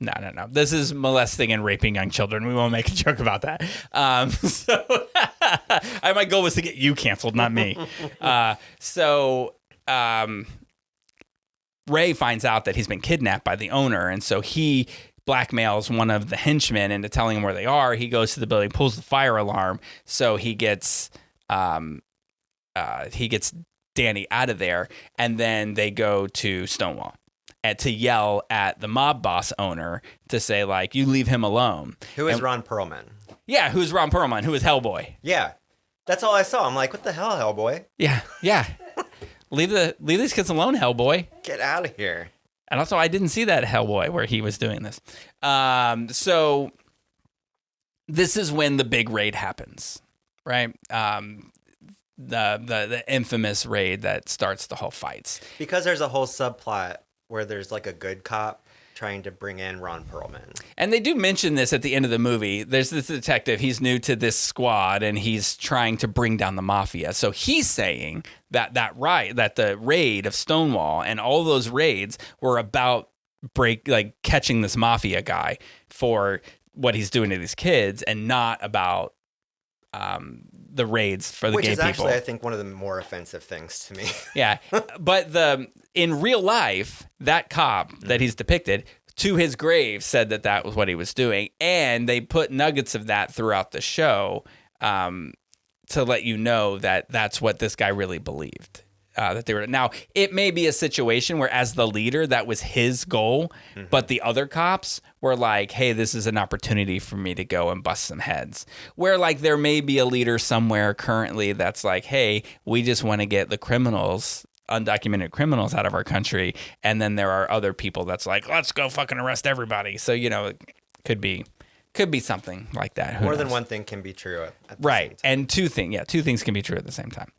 No. This is molesting and raping young children. We won't make a joke about that. My goal was to get you canceled, not me. Ray finds out that he's been kidnapped by the owner, and so he blackmails one of the henchmen into telling him where they are. He goes to the building, pulls the fire alarm, so he gets Danny out of there, and then they go to Stonewall to yell at the mob boss owner to say, you leave him alone. Who is Ron Perlman? Yeah, who's Ron Perlman? Who is Hellboy? Yeah, that's all I saw. I'm like, what the hell, Hellboy? Yeah. leave these kids alone, Hellboy. Get out of here. And also, I didn't see that Hellboy where he was doing this. So this is when the big raid happens, right? The infamous raid that starts the whole fights. Because there's a whole subplot where there's a good cop trying to bring in Ron Perlman. And they do mention this at the end of the movie. There's this detective. He's new to this squad, and he's trying to bring down the mafia. So he's saying that the raid of Stonewall and all those raids were about catching this mafia guy for what he's doing to these kids, and not about the raids for the gay people. Which is actually, I think, one of the more offensive things to me. Yeah. But in real life, that cop that he's depicted to his grave said that that was what he was doing. And they put nuggets of that throughout the show to let you know that that's what this guy really believed. That they were. Now, it may be a situation where as the leader, that was his goal, but the other cops were like, hey, this is an opportunity for me to go and bust some heads. Where like there may be a leader somewhere currently that's like, hey, we just want to get the criminals, undocumented criminals out of our country. And then there are other people that's like, let's go fucking arrest everybody. So, you know, it could be something like that. Who More than knows? one thing can be true at the Right. same time. And two things can be true at the same time.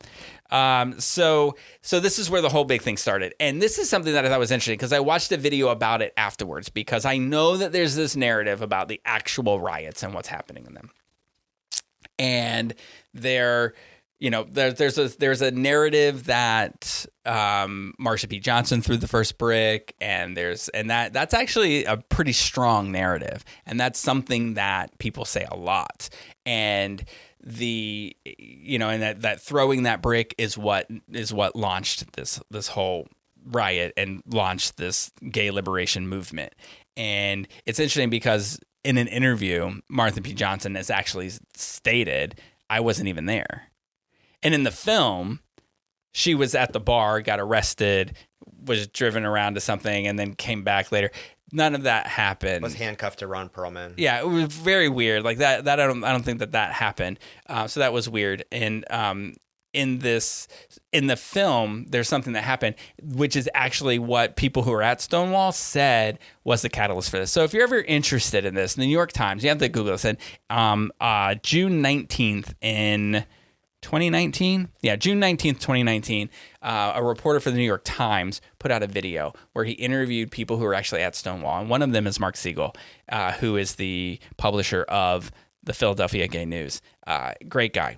So this is where the whole big thing started. And this is something that I thought was interesting because I watched a video about it afterwards because I know that there's this narrative about the actual riots and what's happening in them. And there's a narrative that Marsha P. Johnson threw the first brick, and that's actually a pretty strong narrative, and that's something that people say a lot. And that throwing that brick is what launched this whole riot and launched this gay liberation movement. And it's interesting because in an interview, Marsha P. Johnson has actually stated, I wasn't even there. And in the film, she was at the bar, got arrested, was driven around to something, and then came back later. None of that happened. Was handcuffed to Ron Perlman. Yeah, it was very weird. Like that I don't think that happened. So that was weird. And in the film, there's something that happened, which is actually what people who are at Stonewall said was the catalyst for this. So if you're ever interested in this, the New York Times, you have to Google this. And June 19th in 2019? Yeah, June 19th, 2019, a reporter for the New York Times put out a video where he interviewed people who were actually at Stonewall. And one of them is Mark Siegel, who is the publisher of the Philadelphia Gay News. Great guy.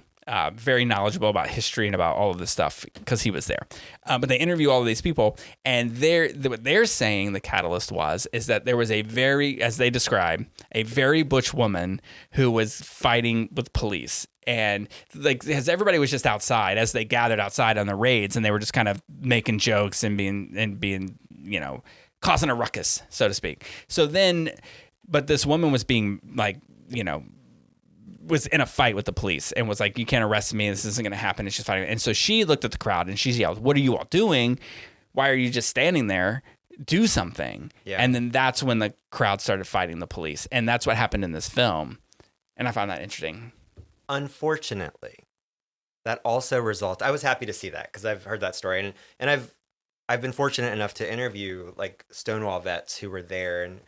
Very knowledgeable about history and about all of this stuff because he was there. But they interview all of these people, and what they're saying the catalyst is that there was a very, as they describe, a very butch woman who was fighting with police. And like, as everybody was just outside, as they gathered outside on the raids, and they were just kind of making jokes and being, causing a ruckus, so to speak. So then, but this woman was being like, was in a fight with the police and was like, you can't arrest me. This isn't going to happen. It's just fighting. And so she looked at the crowd and she yelled, what are you all doing? Why are you just standing there? Do something. Yeah. And then that's when the crowd started fighting the police. And that's what happened in this film. And I found that interesting. Unfortunately, that also resulted. I was happy to see that because I've heard that story. And I've been fortunate enough to interview like Stonewall vets who were there. And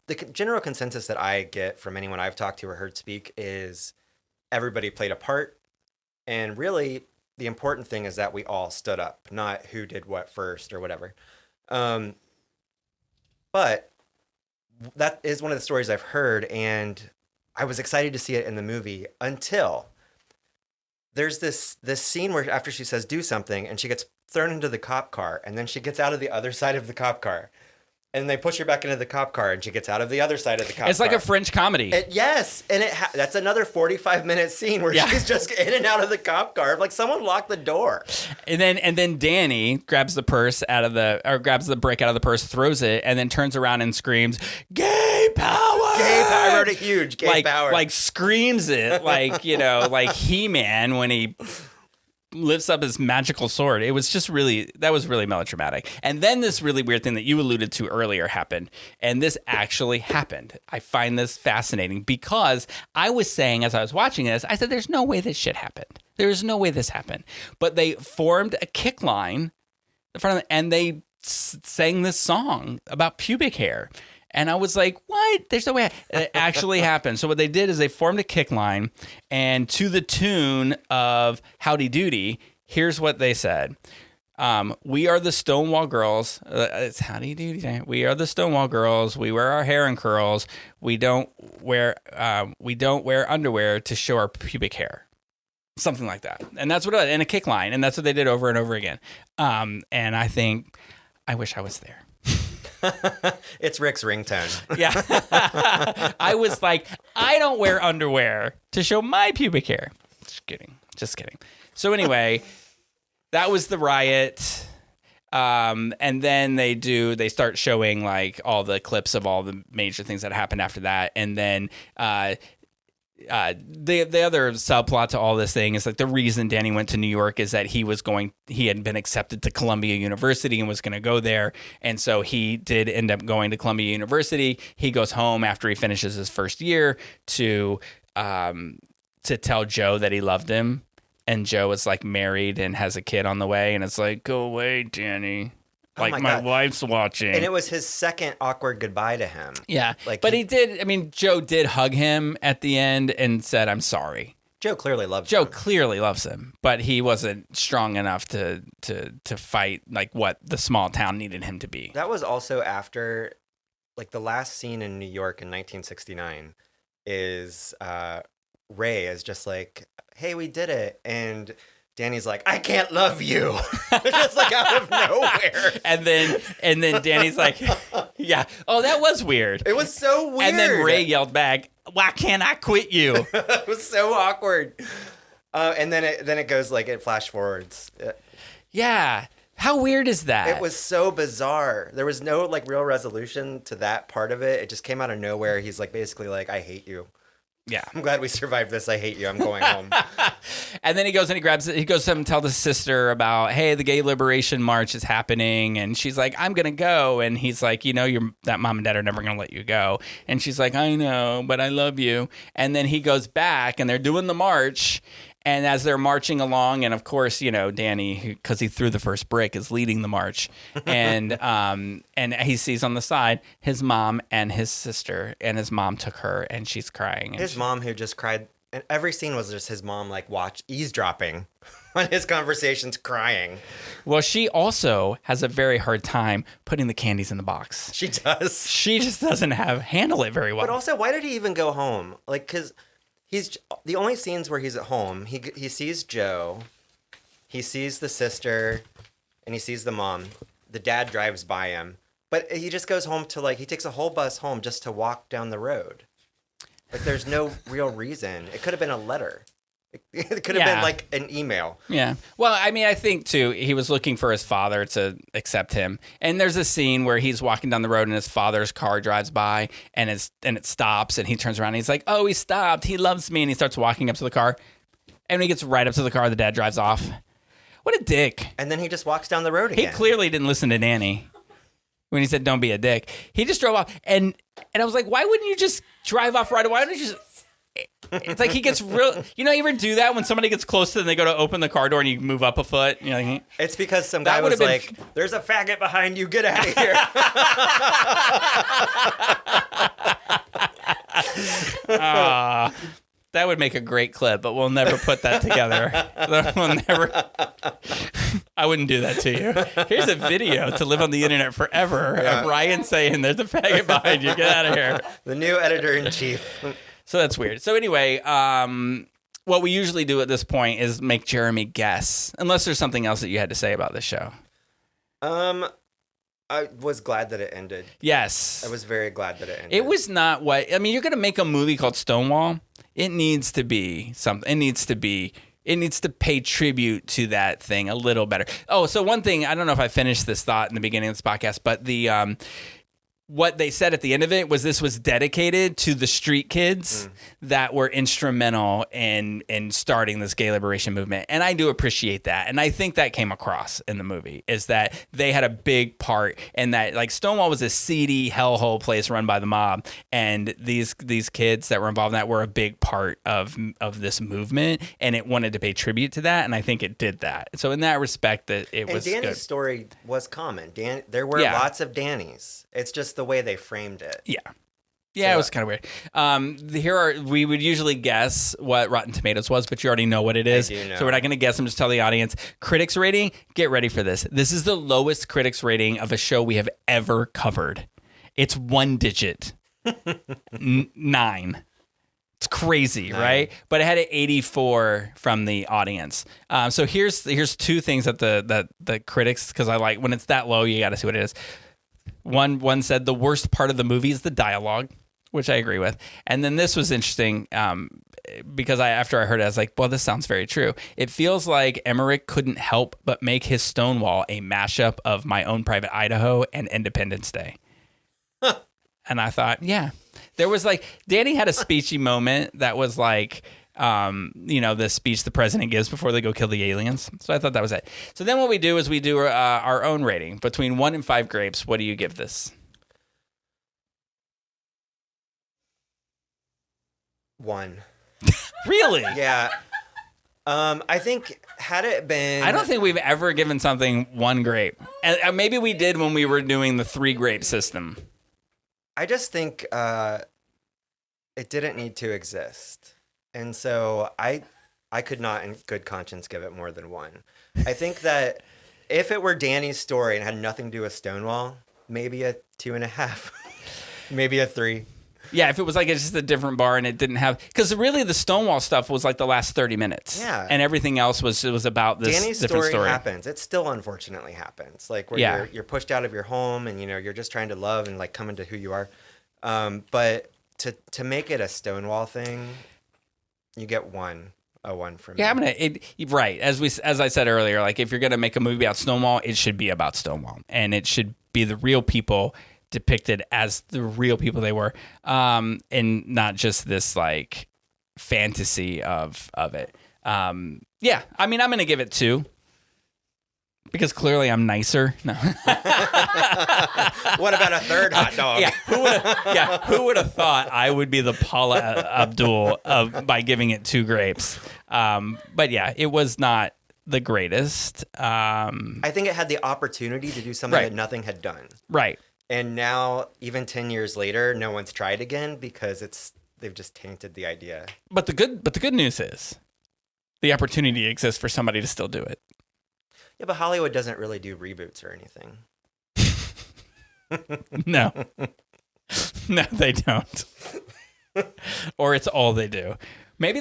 the general consensus that I get from anyone I've talked to or heard speak is everybody played a part. And really, the important thing is that we all stood up, not who did what first or whatever. But that is one of the stories I've heard, and I was excited to see it in the movie until there's this scene where after she says do something, and she gets thrown into the cop car, and then she gets out of the other side of the cop car. And they push her back into the cop car, and she gets out of the other side of the cop car. It's like a French comedy. Yes, and that's another 45-minute scene where she's just in and out of the cop car. Like someone locked the door. And then Danny grabs the grabs the brick out of the purse, throws it, and then turns around and screams, "Gay power!" Gay power! I wrote it huge. Gay power! Like screams it, like like He-Man when he lifts up his magical sword. It was just that was really melodramatic. And then this really weird thing that you alluded to earlier happened. And this actually happened. I find this fascinating because I was saying as I was watching this, I said, there's no way this shit happened. There's no way this happened. But they formed a kick line in front of them, and they sang this song about pubic hair. And I was like, what? There's no way. It actually happened. So what they did is they formed a kick line, and to the tune of Howdy Doody, here's what they said. We are the Stonewall girls. It's Howdy Doody. We are the Stonewall girls. We wear our hair in curls. We don't wear underwear to show our pubic hair. Something like that. And that's what it was, in a kick line. And that's what they did over and over again. And I think, I wish I was there. It's Rick's ringtone. Yeah. I was like, I don't wear underwear to show my pubic hair. Just kidding. So anyway, that was the riot. And then they start showing like all the clips of all the major things that happened after that. And then the other subplot to all this thing is like the reason Danny went to New York is that he had been accepted to Columbia University and was going to go there. And so he did end up going to Columbia University. He goes home after he finishes his first year to tell Joe that he loved him. And Joe is like married and has a kid on the way. And it's like, go away, Danny. Like, my wife's watching. And it was his second awkward goodbye to him. Yeah. Like, but Joe did hug him at the end and said, I'm sorry. Joe clearly loves him, but he wasn't strong enough to fight like what the small town needed him to be. That was also after, like, the last scene in New York in 1969 is Ray is just like, hey, we did it. And Danny's like, I can't love you. Just like out of nowhere. And then Danny's like, yeah. Oh, that was weird. It was so weird. And then Ray yelled back, why can't I quit you? It was so awkward. And then it goes like it flash forwards. Yeah. How weird is that? It was so bizarre. There was no like real resolution to that part of it. It just came out of nowhere. He's like basically like, I hate you. Yeah. I'm glad we survived this. I hate you. I'm going home. And then he goes and he goes to tell the sister about, hey, the Gay Liberation March is happening. And she's like, I'm going to go. And he's like, that mom and dad are never going to let you go. And she's like, I know, but I love you. And then he goes back and they're doing the march. And as they're marching along, and of course, Danny, because he threw the first brick, is leading the march. And he sees on the side his mom and his sister, and his mom took her, and she's crying. And his mom who just cried. And every scene was just his mom like eavesdropping on his conversations, crying. Well, she also has a very hard time putting the candies in the box. She does. She just doesn't handle it very well. But also, why did he even go home? Like, because he's the only scenes where he's at home. He sees Joe, he sees the sister, and he sees the mom. The dad drives by him, but he just goes home to he takes a whole bus home just to walk down the road. Like, there's no real reason. It could have been a letter. It could have been like an email. Yeah. Well, I mean, I think too, he was looking for his father to accept him. And there's a scene where he's walking down the road and his father's car drives by and it stops and he turns around and he's like, oh, he stopped. He loves me. And he starts walking up to the car. And when he gets right up to the car, the dad drives off. What a dick. And then he just walks down the road again. He clearly didn't listen to Danny when he said, don't be a dick. He just drove off. And I was like, why wouldn't you just drive off right away? Why don't you just... It's like he gets real. You ever do that when somebody gets close to them, they go to open the car door and you move up a foot? It's because some guy was like, there's a faggot behind you. Get out of here. That would make a great clip, but we'll never put that together. We'll never. I wouldn't do that to you. Here's a video to live on the internet forever of Ryan saying, there's a faggot behind you. Get out of here. The new editor-in-chief. So that's weird. So anyway, what we usually do at this point is make Jeremy guess, unless there's something else that you had to say about this show. I was glad that it ended. Yes. I was very glad that it ended. It was not what... I mean, you're going to make a movie called Stonewall. It needs to be something. It needs to pay tribute to that thing a little better. Oh, so one thing, I don't know if I finished this thought in the beginning of this podcast, but the... what they said at the end of it was this was dedicated to the street kids that were instrumental in starting this gay liberation movement. And I do appreciate that. And I think that came across in the movie, is that they had a big part in that. Like, Stonewall was a seedy hellhole place run by the mob. And these kids that were involved in that were a big part of this movement. And it wanted to pay tribute to that. And I think it did that. So in that respect, it was good. And Danny's story was common. There were lots of Dannys. It's just the way they framed it. Yeah. Yeah, so, it was kind of weird. We would usually guess what Rotten Tomatoes was, but you already know what it is. I do know. So we're not going to guess. I'm just tell the audience. Critics rating, get ready for this. This is the lowest critics rating of a show we have ever covered. It's 1 digit. 9. It's crazy, 9. right? But it had an 84 from the audience. So here's 2 things that the critics, because I like when it's that low, you got to see what it is. One said the worst part of the movie is the dialogue, which I agree with. And then this was interesting. because after I heard it, I was like, well, this sounds very true. It feels like Emmerich couldn't help but make his Stonewall a mashup of My Own Private Idaho and Independence Day. And I thought, yeah, there was like, Danny had a speechy moment that was like, the speech the president gives before they go kill the aliens. So I thought that was it. So then what we do is we do our own rating between 1 and 5 grapes. What do you give this? 1. Really? Yeah. I think had it been... I don't think we've ever given something 1 grape. And maybe we did when we were doing the 3 grape system. I just think it didn't need to exist. And so I could not in good conscience give it more than 1. I think that if it were Danny's story and had nothing to do with Stonewall, maybe a 2.5, maybe a 3. Yeah, if it was like it's just a different bar and it didn't have... Because really the Stonewall stuff was like the last 30 minutes. Yeah. And everything else was about this Danny's different story. happens. It still unfortunately happens. Like where you're pushed out of your home and, you're just trying to love and like come into who you are. But to make it a Stonewall thing, you get a 1 from me. Yeah, right. As I said earlier, like if you're going to make a movie about Stonewall, it should be about Stonewall. And it should be the real people depicted as the real people they were, and not just this like fantasy of it. Yeah, I mean, I'm gonna give it 2 because clearly I'm nicer. No. What about a 3rd hot dog? Who would have thought I would be the Paula Abdul by giving it 2 grapes? But yeah, it was not the greatest. I think it had the opportunity to do something that nothing had done. Right. And now, even 10 years later, no one's tried again because they've just tainted the idea. But the good news is, the opportunity exists for somebody to still do it. Yeah, but Hollywood doesn't really do reboots or anything. No, they don't. Or it's all they do. Maybe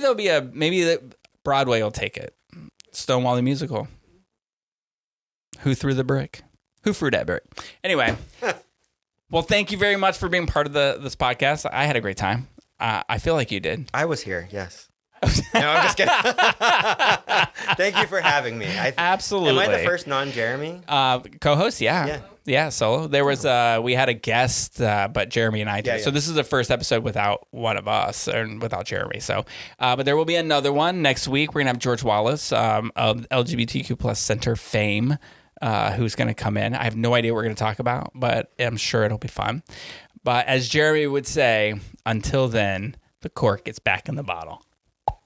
Broadway will take it. Stonewall the musical. Who threw the brick? Who threw that brick? Anyway. Well, thank you very much for being part of this podcast. I had a great time. I feel like you did. I was here, yes. No, I'm just kidding. Thank you for having me. Absolutely. Am I the first non-Jeremy? Co-host? Yeah, solo. There was we had a guest, but Jeremy and I did. Yeah. So this is the first episode without one of us and without Jeremy. So, but there will be another one next week. We're gonna have George Wallace of LGBTQ plus Center fame. Who's going to come in. I have no idea what we're going to talk about, but I'm sure it'll be fun. But as Jeremy would say, until then, the cork gets back in the bottle.